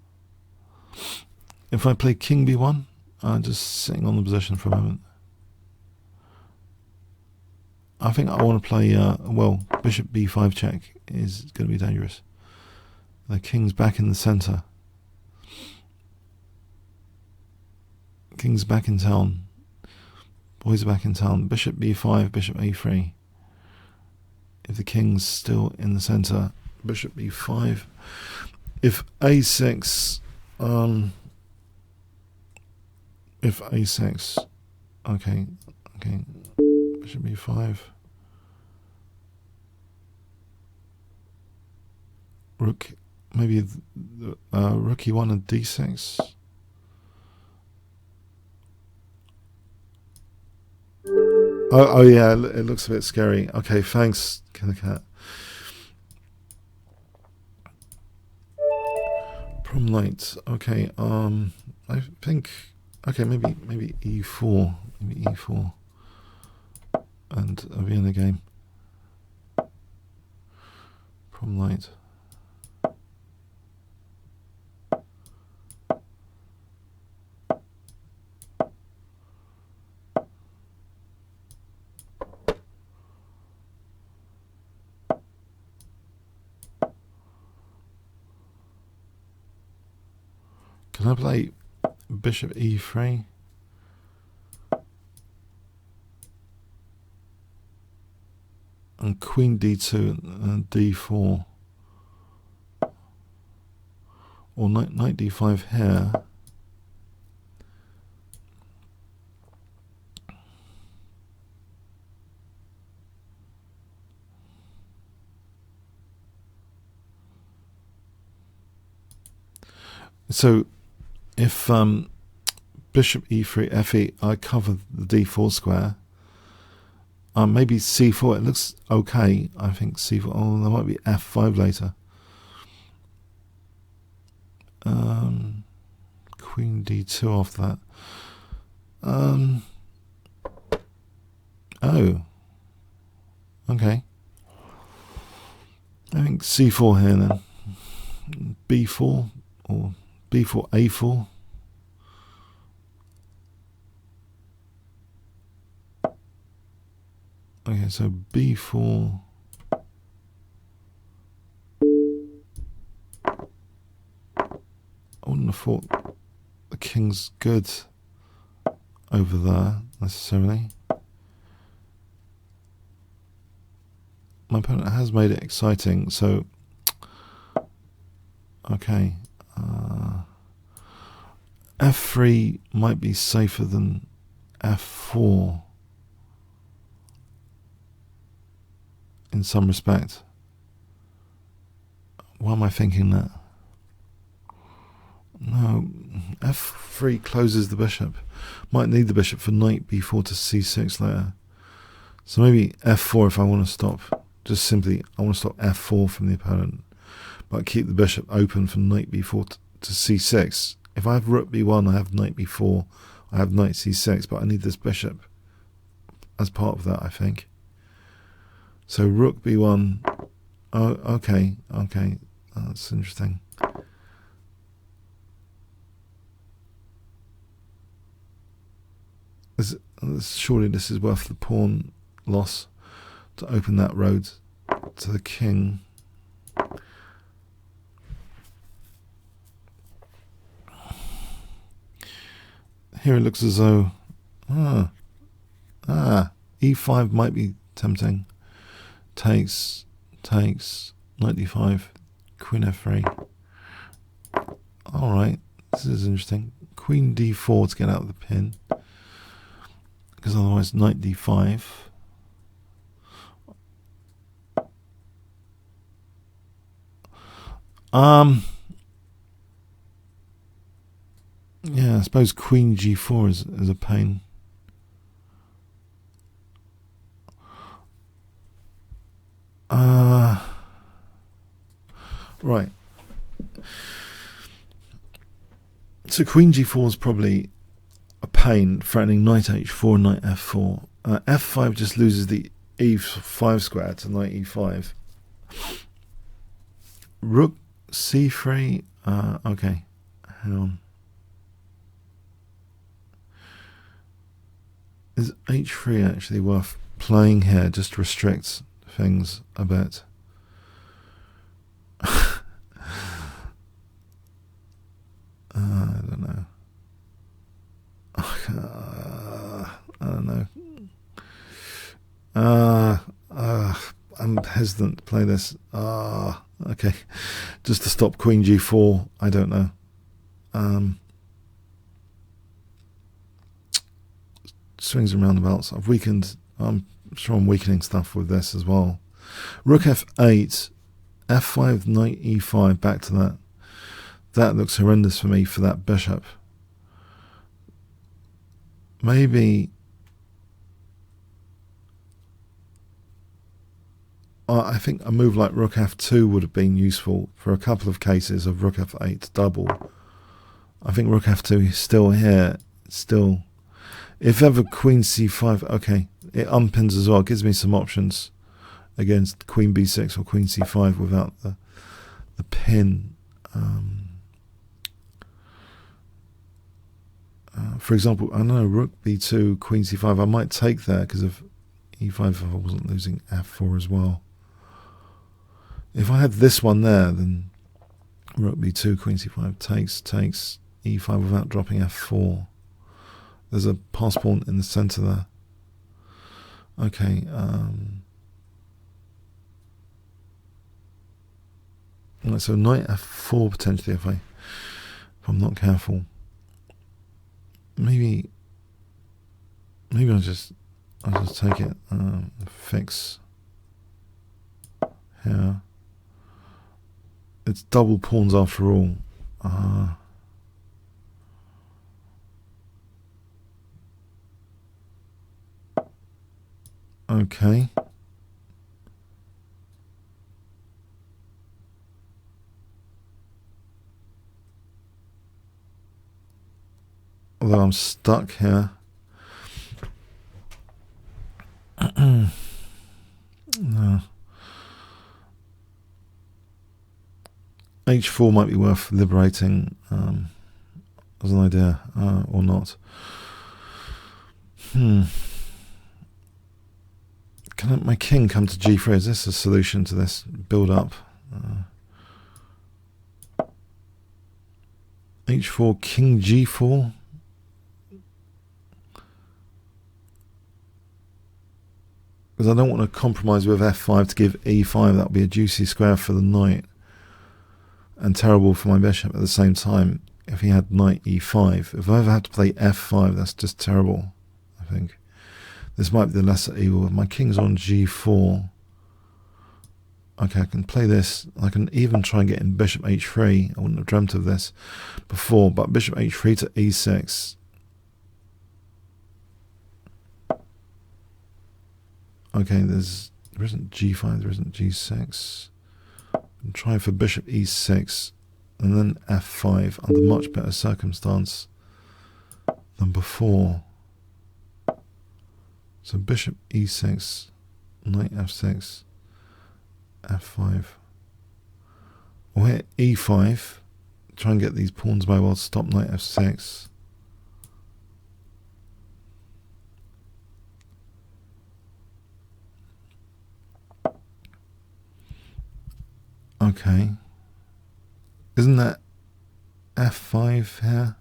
If I play king b1, I'm just sitting on the position for a moment. I think I want to play, well, bishop b5 check is going to be dangerous. The king's back in the center. King's back in town. Boys are back in town. Bishop b5, bishop a3. If the king's still in the center, bishop b5. If a6, if a6, okay, bishop b5. Rook, maybe rook e1 and d6. Oh yeah, it looks a bit scary. Okay, thanks, Killer Cat. Prom night. Okay. I think. Okay, maybe e4. Maybe e4. And I'll be in the game. Prom night. Can I play bishop e3? And queen d2 and d4? Or knight d5 here? So if bishop e3 fe, I cover the d4 square. Maybe c4. It looks okay. I think c4. Oh, there might be f5 later. Queen d2 off that. Oh. Okay. I think c4 here then. b4 or b4 a4. Okay, so b4. I wouldn't have thought the king's good over there necessarily. My opponent has made it exciting, so okay. f3 might be safer than f4 in some respect. Why am I thinking that? No, f3 closes the bishop. Might need the bishop for knight b4 to c6 later. So maybe f4 if I want to stop. Just simply, I want to stop f4 from the opponent, but keep the bishop open from knight b4 to c6. If I have rook b1, I have knight b4, I have knight c6, but I need this bishop as part of that, I think. So rook b1. Oh, okay. That's interesting. Surely this is worth the pawn loss to open that road to the king. Here it looks as though e5 might be tempting. Takes knight d5, queen f3. Alright, this is interesting. Queen d4 to get out of the pin, because otherwise knight d5. Yeah, I suppose queen g4 is a pain. Right. So queen g4 is probably a pain, threatening knight h4, knight f4. F5 just loses the e5 square to knight e5. Rook c3. Okay, hang on. Is h3 actually worth playing here? Just to restrict things a bit. I don't know. I don't know. I'm hesitant to play this. Okay, just to stop queen g4. I don't know. Swings and roundabouts. I've weakened. I'm sure I'm weakening stuff with this as well. Rook f8, f5, knight e5. Back to that. That looks horrendous for me for that bishop. Maybe I think a move like rook f2 would have been useful for a couple of cases of rook f8 double. I think rook f2 is still here. Still, if ever queen c5, okay, it unpins as well. It gives me some options against queen b6 or queen c5 without the pin. For example, I don't know, rook b2, queen c5. I might take there because of e5 if I wasn't losing f4 as well. If I had this one there, then rook b2, queen c5 takes e5 without dropping f4. There's a pass pawn in the center there. Okay. So knight f4 potentially if I'm not careful. Maybe I'll just take it. Fix here. It's double pawns after all. Okay. Although I'm stuck here. No. H4 might be worth liberating as an idea, or not. Can my king come to g3? Is this a solution to this build up? H4, king g4. Because I don't want to compromise with f5 to give e5. That would be a juicy square for the knight. And terrible for my bishop at the same time. If he had knight e5. If I ever had to play f5, that's just terrible, I think. This might be the lesser evil. If my king's on g4. Okay, I can play this. I can even try and get in bishop h3. I wouldn't have dreamt of this before. But bishop h3 to e6. Okay, there isn't g5, there isn't g6. I'm trying for bishop e6 and then f5 under much better circumstance than before. So bishop e6, knight f6, f5. Or here e5, try and get these pawns by well, stop knight f6. Okay. Isn't that f5 here?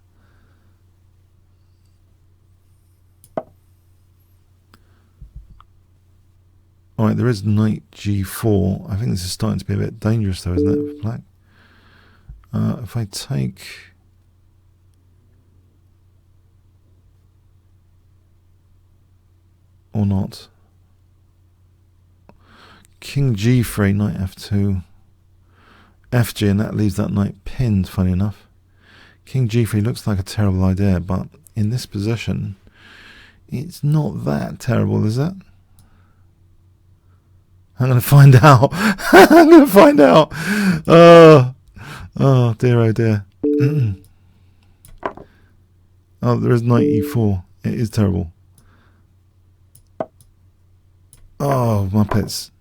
Alright, there is knight g4. I think this is starting to be a bit dangerous though, isn't it, for black? If I take... or not. King g3, knight f2. FG, and that leaves that knight pinned, funny enough. King g3 looks like a terrible idea, but in this position, it's not that terrible, is it? I'm going to find out. I'm going to find out. Oh dear, oh dear. Oh, there is knight e4. It is terrible. Oh, Muppets.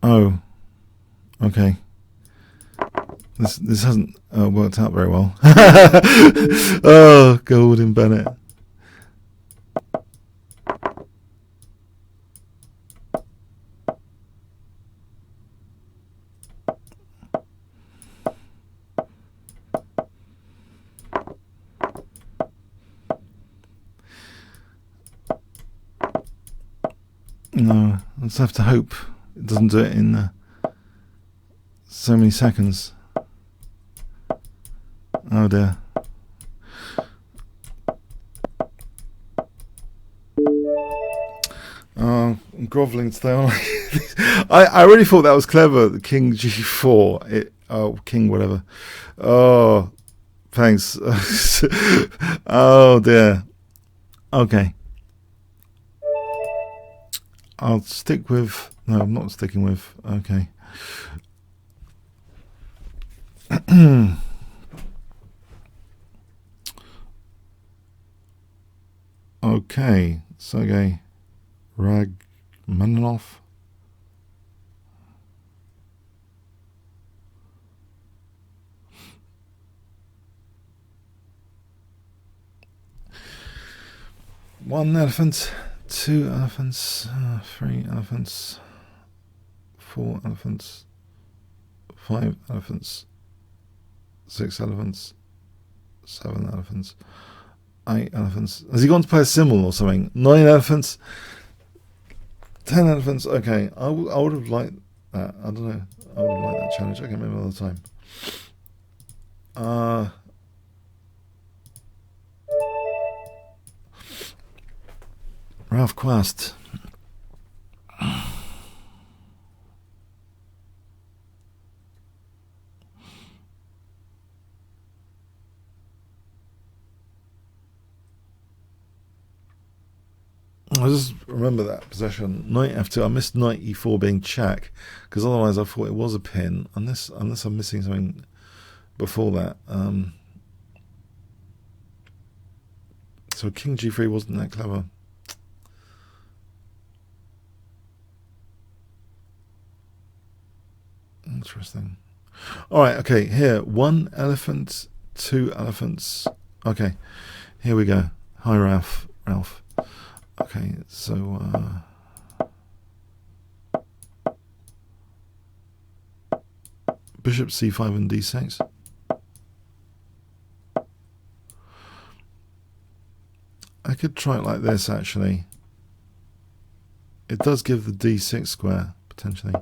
Oh, okay. This hasn't worked out very well. Oh, Golden Bennett. No, I just have to hope it doesn't do it in so many seconds. Oh dear. I'm grovelling today. I really thought that was clever. The king g4. King whatever. Oh, thanks. Oh dear. Okay. I'll stick with... No, I'm not sticking with... Okay. Okay. Sergey Ragmanov. One elephant. 2 elephants, 3 elephants, 4 elephants, 5 elephants, 6 elephants, 7 elephants, 8 elephants. Has he gone to play a symbol or something? 9 elephants, 10 elephants. Okay, I would have liked that. I don't know. I would have liked that challenge. Okay, maybe another time. Ralph Quast. I just remember that possession. Knight f2. I missed knight e4 being check, because otherwise I thought it was a pin. Unless I'm missing something before that. So king g3 wasn't that clever. Interesting. All right. Okay. Here, 1 elephant, 2 elephants. Okay. Here we go. Hi, Ralph. Okay. So. Bishop c5 and d6. I could try it like this, actually. It does give the d6 square, potentially.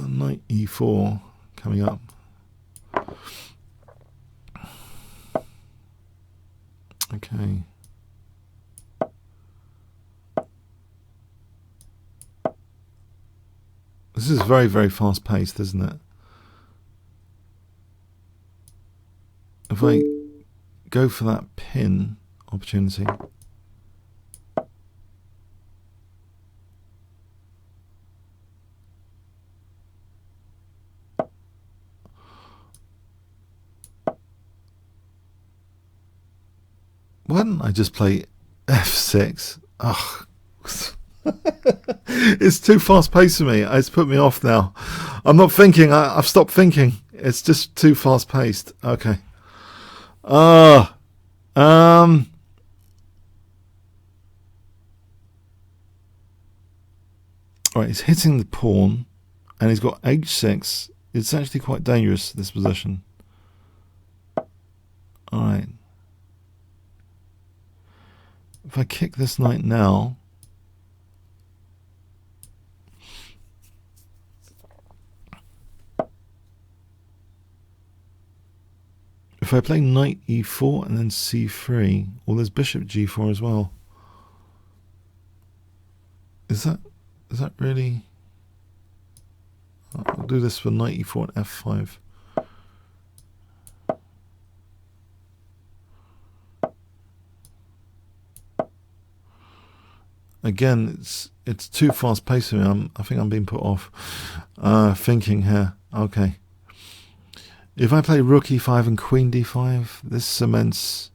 Knight e4 coming up. Okay. This is very, very fast paced, isn't it? If I go for that pin opportunity. Why didn't I just play f6? Ugh. It's too fast paced for me. It's put me off now. I'm not thinking. I've stopped thinking. It's just too fast paced. Okay. Right, he's hitting the pawn, and he's got h6. It's actually quite dangerous, this position. All right. If I kick this knight now, if I play knight e4 and then c3, well, there's bishop g4 as well. Is that really? I'll do this for knight e4 and f5. Again, it's too fast paced for me. I think I'm being put off. Thinking here. Okay. If I play rook e5 and queen d5, this cements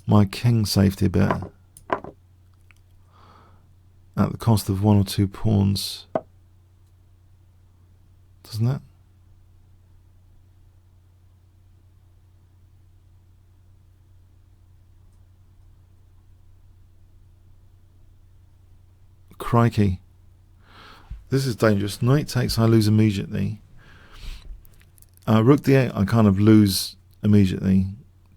my king safety a bit. At the cost of 1 or 2 pawns. Doesn't it? Crikey. This is dangerous. Knight takes, I lose immediately. Rook d8, I kind of lose immediately,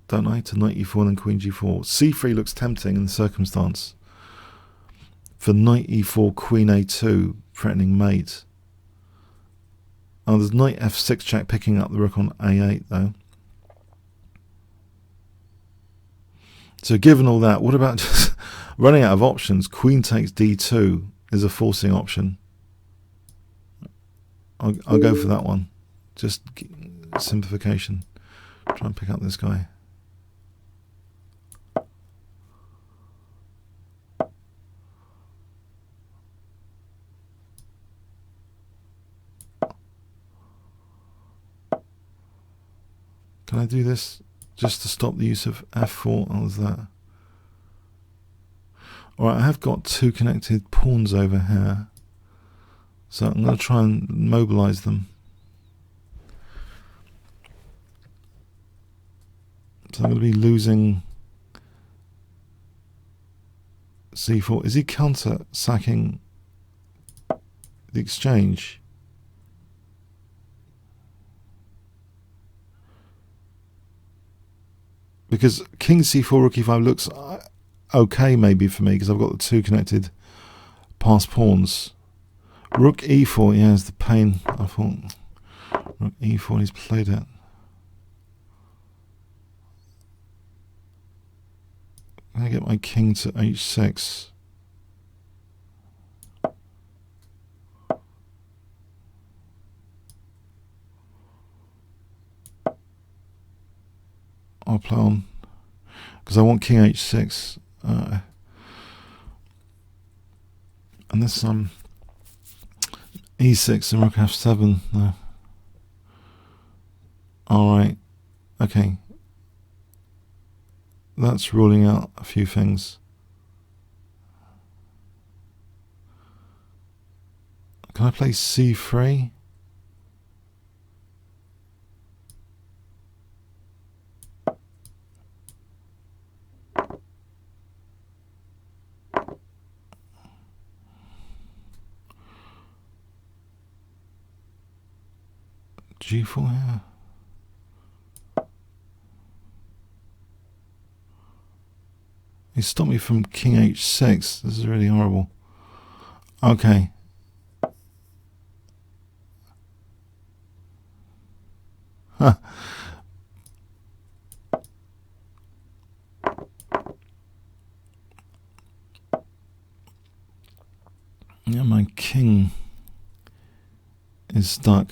don't I? To knight e4 and then queen g4. c3 looks tempting in the circumstance. for knight e4, queen a2, threatening mate. Oh, there's knight f6 check picking up the rook on a8 though. So given all that, what about just running out of options? Queen takes d2 is a forcing option. I'll go for that one. Just simplification. Try and pick up this guy. Can I do this just to stop the use of f4? Oh, there's that. Alright, I have got two connected pawns over here. So I'm going to try and mobilize them. So I'm going to be losing c4. Is he counter sacking the exchange? Because king c4, rook e5 looks okay maybe for me because I've got the two connected passed pawns. Rook e4, yeah, is the pain. I thought rook e4, he's played it. Can I get my king to h6? I'll play on because I want king h6. Unless I'm e6 and rook f7. No. Alright. Okay. That's ruling out a few things. Can I play c3? g4 here. He stopped me from king h6. This is really horrible. Okay. Huh. Yeah, my king is stuck.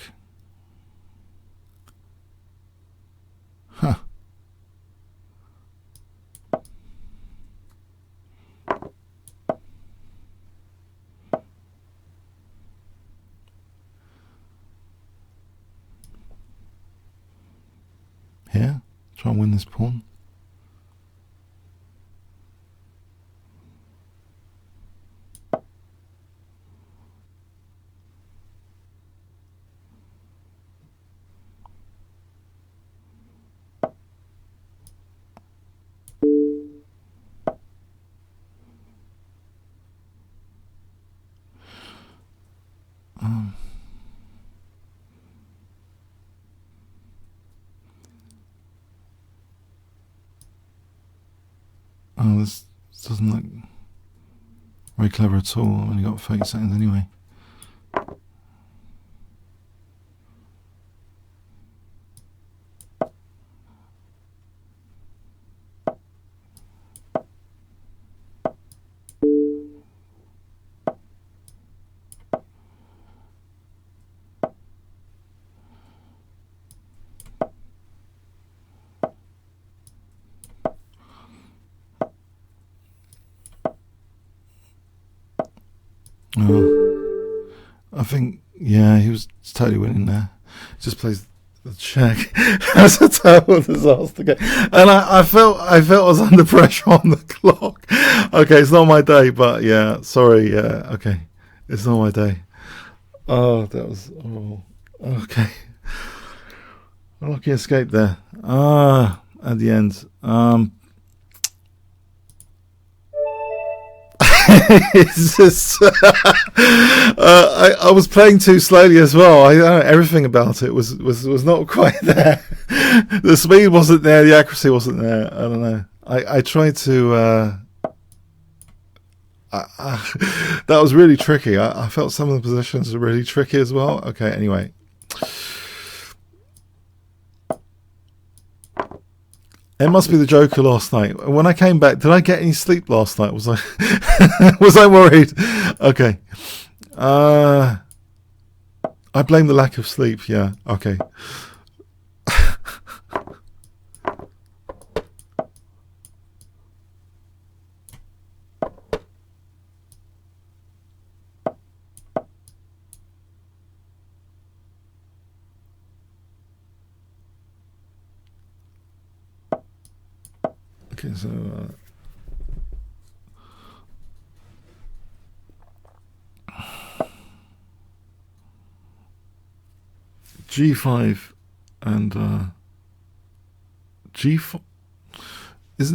Huh. Here, try and win this pawn. Oh, this doesn't look very clever at all. I've only got 30 seconds anyway. I think, yeah, he was totally winning there. Just plays the check. That's a terrible disaster game. And I felt I was under pressure on the clock. Okay, it's not my day, but yeah, sorry, yeah, okay. It's not my day. Oh, that was horrible. Okay. Lucky escape there. At the end. It's just I was playing too slowly as well. I don't know, everything about it was not quite there. The speed wasn't there, the accuracy wasn't there. I don't know. I tried to That was really tricky. I felt some of the positions are really tricky as well. Okay, anyway. It must be the Joker last night. When I came back, did I get any sleep last night? Was I was I worried? Okay. I blame the lack of sleep. Yeah. Okay. Okay, so G5 and G4. Is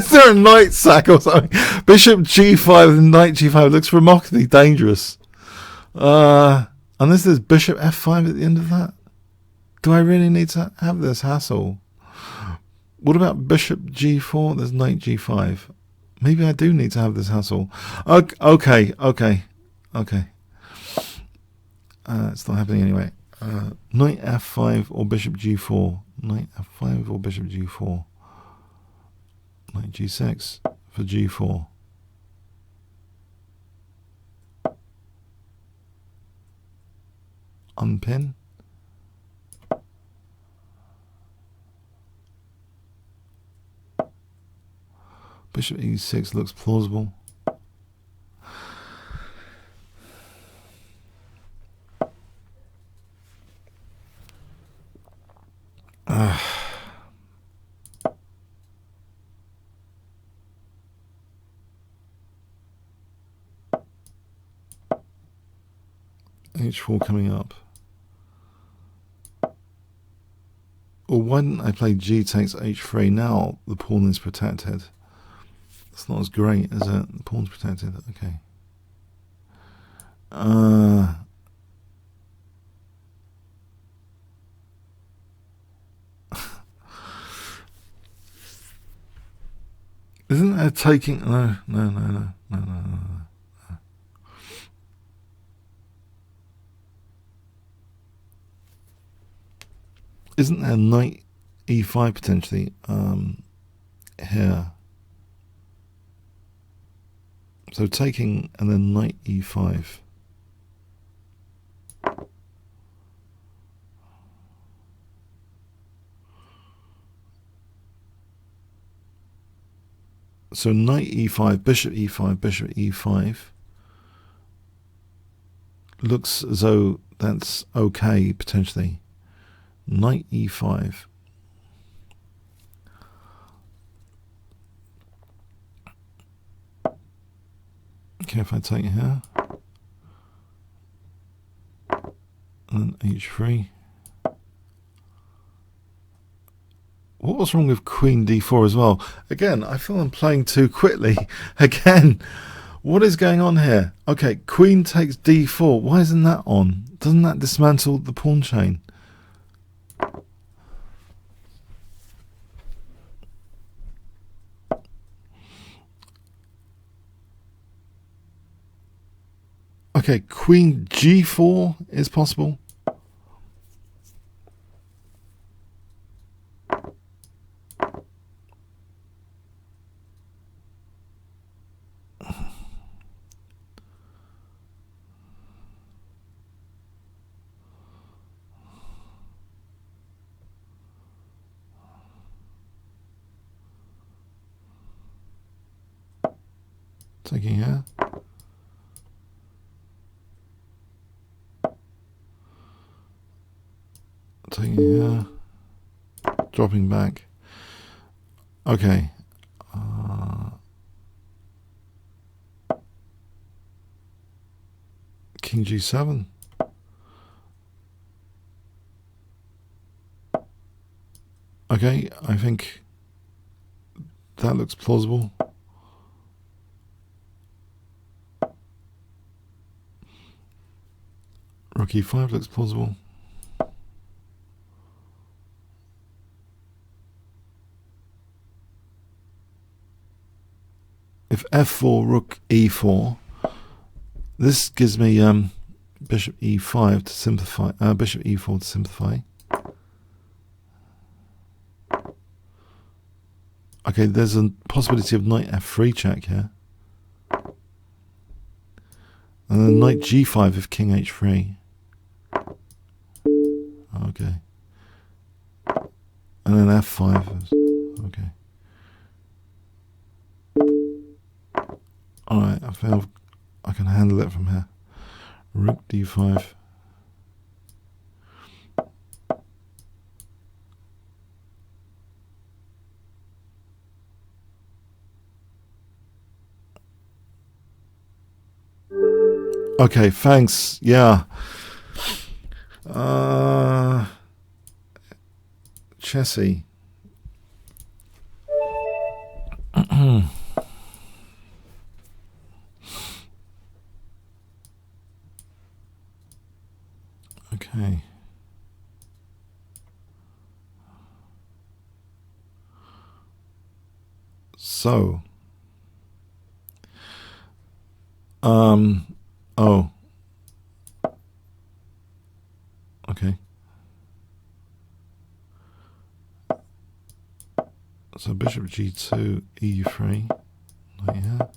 there a knight sack or something? Bishop G5 and knight G5 looks remarkably dangerous. Unless there's Bishop F5 at the end of that. Do I really need to have this hassle? What about Bishop G4? There's knight G5. Maybe I do need to have this hassle. Okay. It's not happening anyway. Knight F5 or Bishop G4. Knight F5 or Bishop G4. Knight G6 for G4. Unpin. Bishop E6 looks plausible. H4 coming up. Or why didn't I play G takes H3? Now the pawn is protected. It's not as great, is it? The pawn's protected. Okay. Isn't there taking... No. Isn't there knight E5 potentially here? So taking and then knight E5. So knight E5, Bishop E5, Bishop E5. Looks as though that's okay potentially. Knight E5. Okay, if I take here. And then H3. What was wrong with Queen D4 as well? Again, I feel I'm playing too quickly. Again, what is going on here? Okay, Queen takes D4. Why isn't that on? Doesn't that dismantle the pawn chain? Okay, Queen G4 is possible. Taking here. Taking here. Dropping back. Okay. King G7. Okay, I think that looks plausible. Rook E5 looks plausible. if f4, rook e4, this gives me bishop e5 to simplify, bishop e4 to simplify. Okay, there's a possibility of knight f3 check here. And then knight g5 if king h3. Okay. And then f5. Okay. Alright, I feel I can handle it from here. Rook d5. Okay, thanks. Yeah. Chessy. Okay. So. Oh. Okay. So bishop g2, e3. Like here.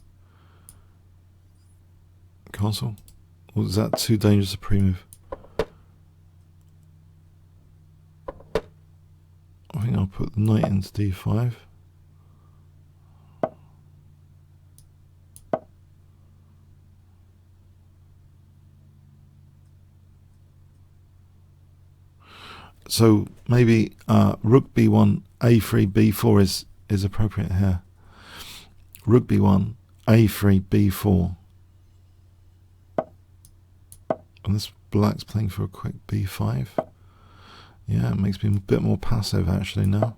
Castle. Or is that too dangerous a pre-move? I think I'll put the knight into d5. So maybe rook b1, a3, b4 is appropriate here. Rook b1, a3, b4. And this black's playing for a quick b5. Yeah, it makes me a bit more passive actually now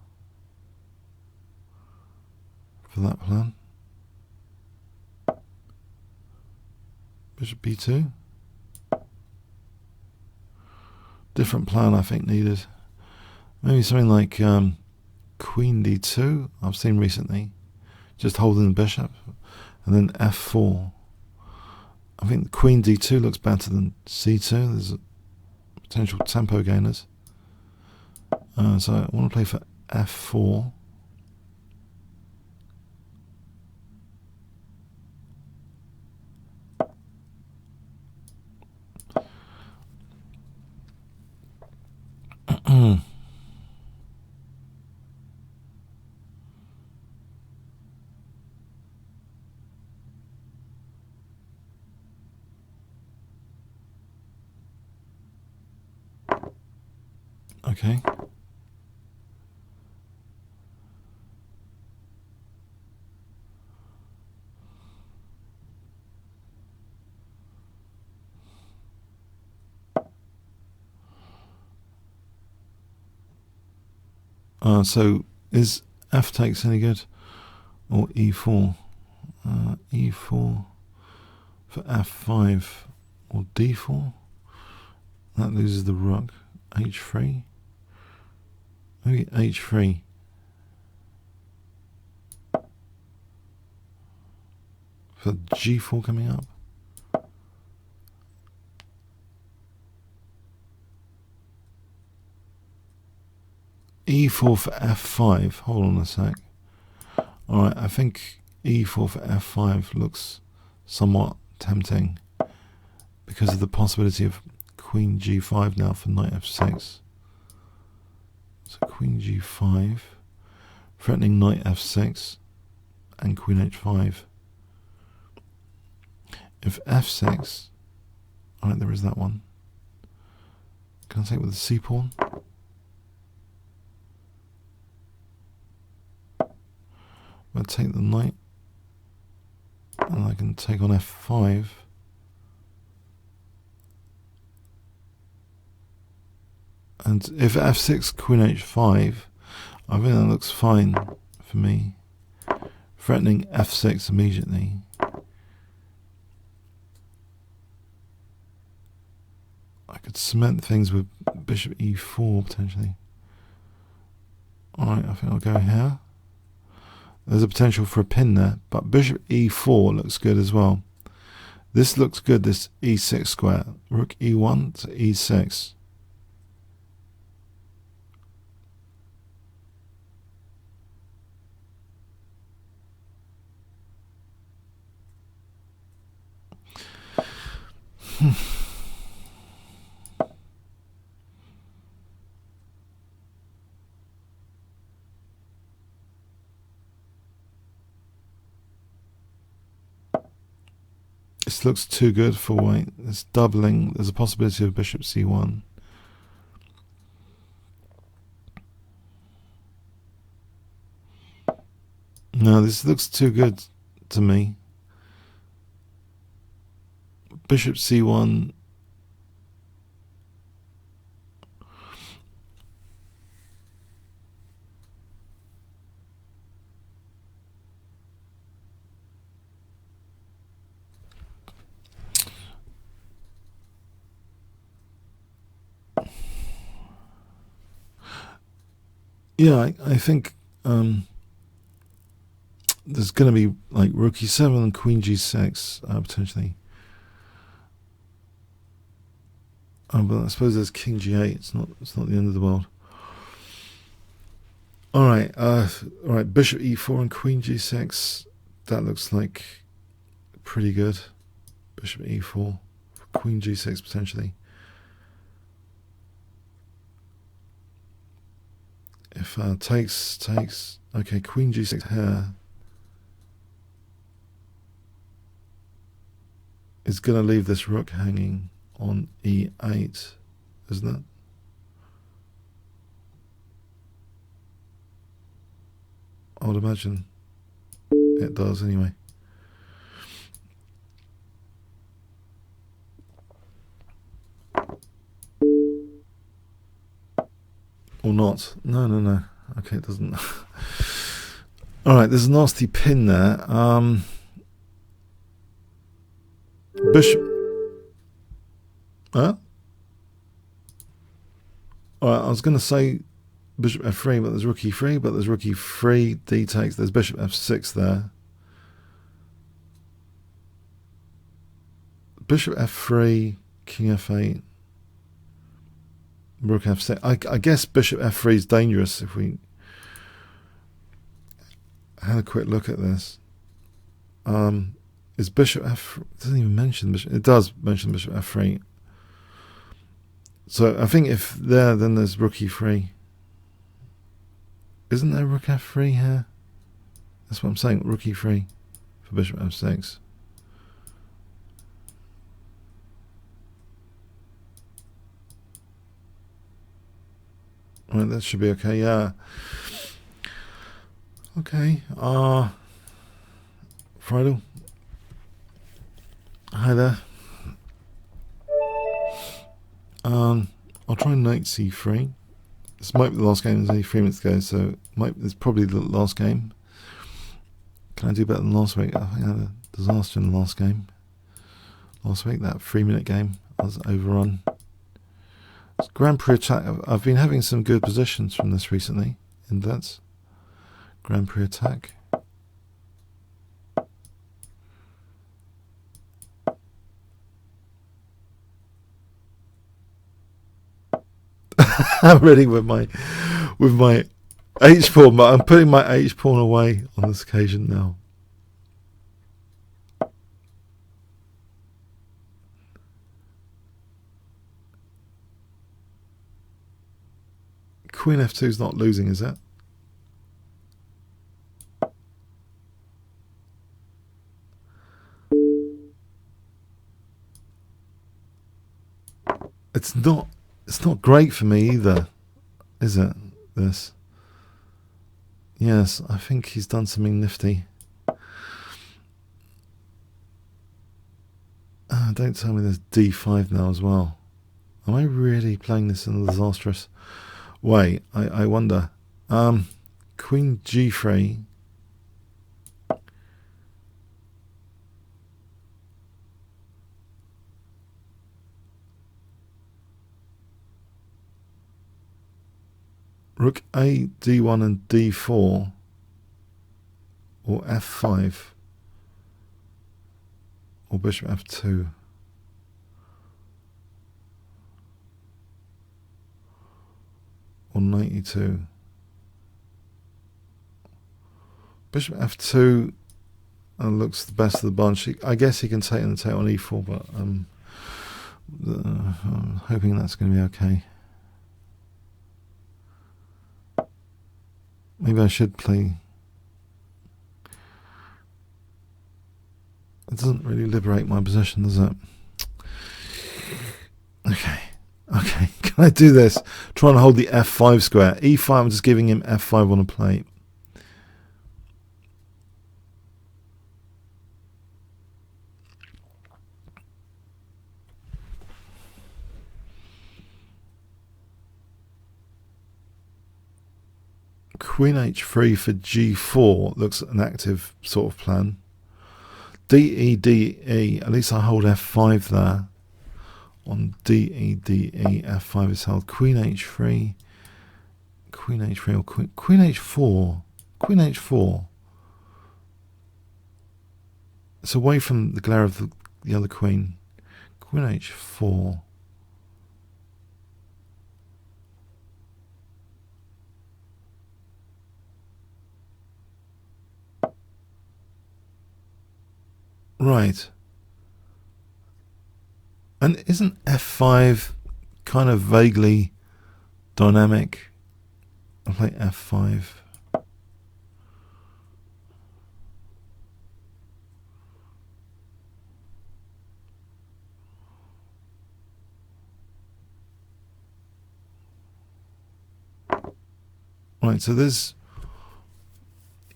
for that plan. Bishop b2. Different plan I think needed. Maybe something like queen d2 I've seen recently. Just holding the bishop. And then f4. I think queen d2 looks better than c2. There's potential tempo gainers. So I want to play for f4. Okay. So is f takes any good? Or e4? E4 for f5 or d4? That loses the rook. h3? Maybe h3. For g4 coming up. e4 for f5. Hold on a sec. Alright, I think e4 for f5 looks somewhat tempting because of the possibility of queen g5 now for knight f6. So queen g5, threatening knight f6 and queen h5. If f6, alright, there is that one. Can I take with the c pawn? I'll take the knight, and I can take on f5. And if f6, queen h5, I think that looks fine for me. Threatening f6 immediately. I could cement things with bishop e4 potentially. Alright, I think I'll go here. There's a potential for a pin there, but bishop e4 looks good as well. This looks good, this e6 square. Rook e1 to e6. This looks too good for white. It's doubling. There's a possibility of bishop c1. No, this looks too good to me. Bishop c1. Yeah, I think there's going to be like rook e7 and queen g6 potentially. But I suppose there's king g8. It's not the end of the world. All right, bishop e4 and queen g6. That looks like pretty good. Bishop e4, queen g6 potentially. If takes, okay, queen g6 here is going to leave this rook hanging on e8, isn't it? I would imagine it does anyway. Or not. No. Okay, it doesn't. Alright, there's a nasty pin there. Bishop. Huh? Alright, I was going to say bishop f3, but there's rook e3, but there's rook e3, d takes, there's bishop f6 there. Bishop f3, king f8. Rook f6. I guess bishop f3 is dangerous if we had a quick look at this. Is bishop f... It doesn't even mention bishop... It does mention bishop f3. So I think if there, then there's rook e3. Isn't there rook f3 here? That's what I'm saying. Rook e3 for bishop f6. Right, that should be okay, yeah. Okay, Friedel. Hi there. I'll try knight c3. This might be the last game, there's only 3 minutes to go, so it's probably the last game. Can I do better than last week? I think I had a disaster in the last game. Last week, that 3-minute game, I was overrun. Grand Prix attack. I've been having some good positions from this recently in that Grand Prix attack. I'm ready with my H pawn, but I'm putting my H pawn away on this occasion now. Queen f2 is not losing, is it? It's not great for me either, is it? This. Yes, I think he's done something nifty. Don't tell me there's d5 now as well. Am I really playing this in a disastrous way? I wonder. Queen g3. Rook a, d1 and d4. or f5, or bishop f2. Or knight e2. Bishop f2 looks the best of the bunch. I guess he can take on e4, but I'm hoping that's going to be okay. Maybe I should play. It doesn't really liberate my position, does it? Okay. Okay, can I do this? Trying to hold the f5 square. e5, I'm just giving him f5 on a plate. Queen h3 for g4 looks an active sort of plan. D, E, D, E, at least I hold f5 there. On D, E, D, E, f5 is held. Queen h3, Queen h3 or Queen h4. Queen h4. It's away from the glare of the other queen. Queen h4. Right. And isn't f5 kind of vaguely dynamic? I'll play f5. Right, so there's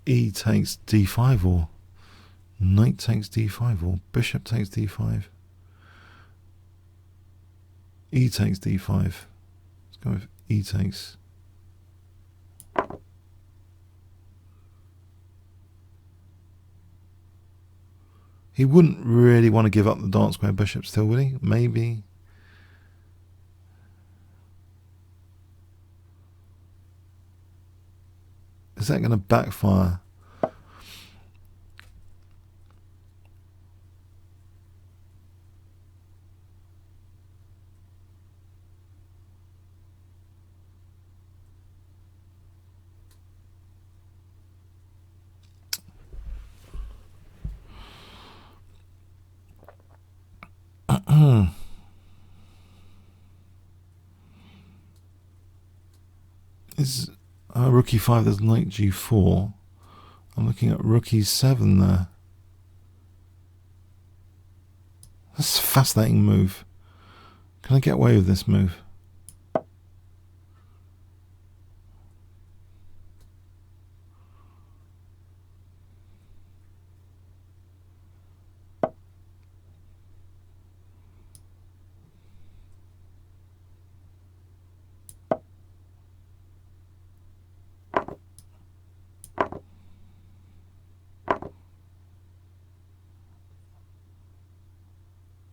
e takes d5, or knight takes d5, or bishop takes d5. E takes d5. Let's go with e takes. He wouldn't really want to give up the dark square bishop still, would he? Maybe. Is that going to backfire? Is rook e5, there's knight g4. I'm looking at rook e7 there. That's a fascinating move. Can I get away with this move?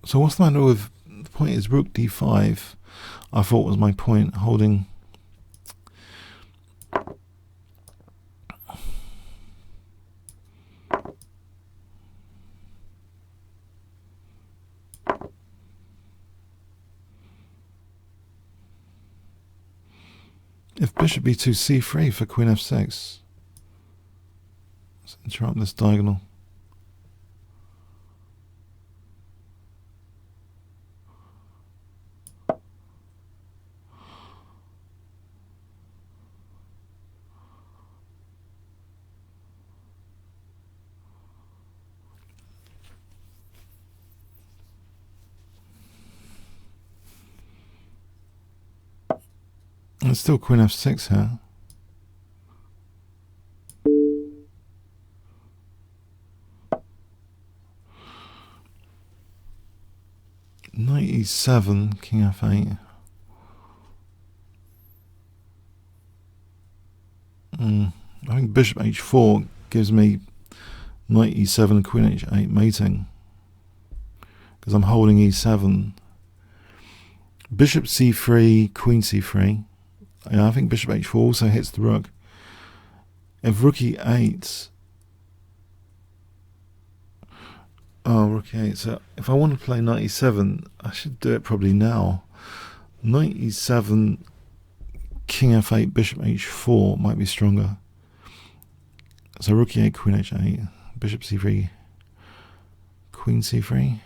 So what's the matter with, the point is rook d5, I thought was my point, holding. If bishop b2 c3 for queen f6. Let's interrupt this diagonal. It's still queen f6 here. Knight e7, king f8. I think bishop h4 gives me knight e7, queen h8 mating, because I'm holding e7. Bishop c3, queen c3. Yeah, I think bishop h4 also hits the rook. If rook e8, Oh, rook e8. So if I want to play knight e7, I should do it probably now. Knight e7, king f8, bishop h4 might be stronger. So rook e8, queen h8, bishop c3, queen c3.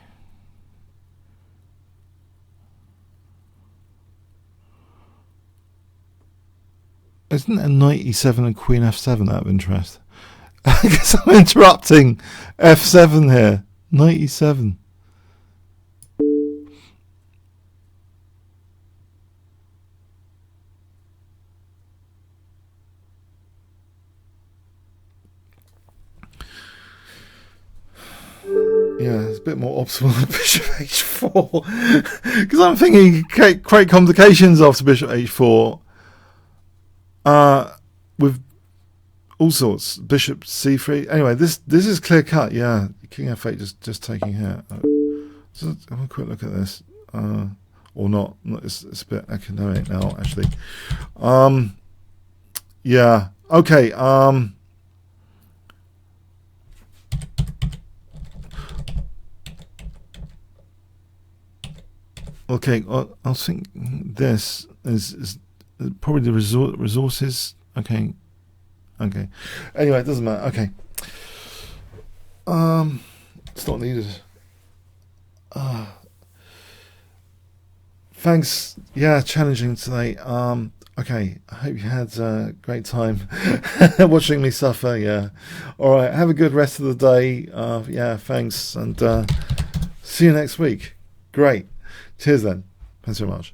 Isn't a knight e7 and queen f7 out of interest? I guess I'm interrupting f7 here. Knight e7. Yeah, it's a bit more optimal than bishop h4. Because I'm thinking you can create complications after bishop h4. With all sorts. Bishop c3. Anyway, this is clear cut. Yeah, king f8 just taking here. Just have a quick look at this. Or not. It's a bit academic now, actually. Yeah. Okay. Okay. I think this is probably the resources. Okay. Okay. Anyway, it doesn't matter. Okay. It's not needed. Thanks. Yeah, challenging today. Okay. I hope you had a great time watching me suffer. Yeah. All right. Have a good rest of the day. Yeah. Thanks, and see you next week. Great. Cheers then. Thanks so much.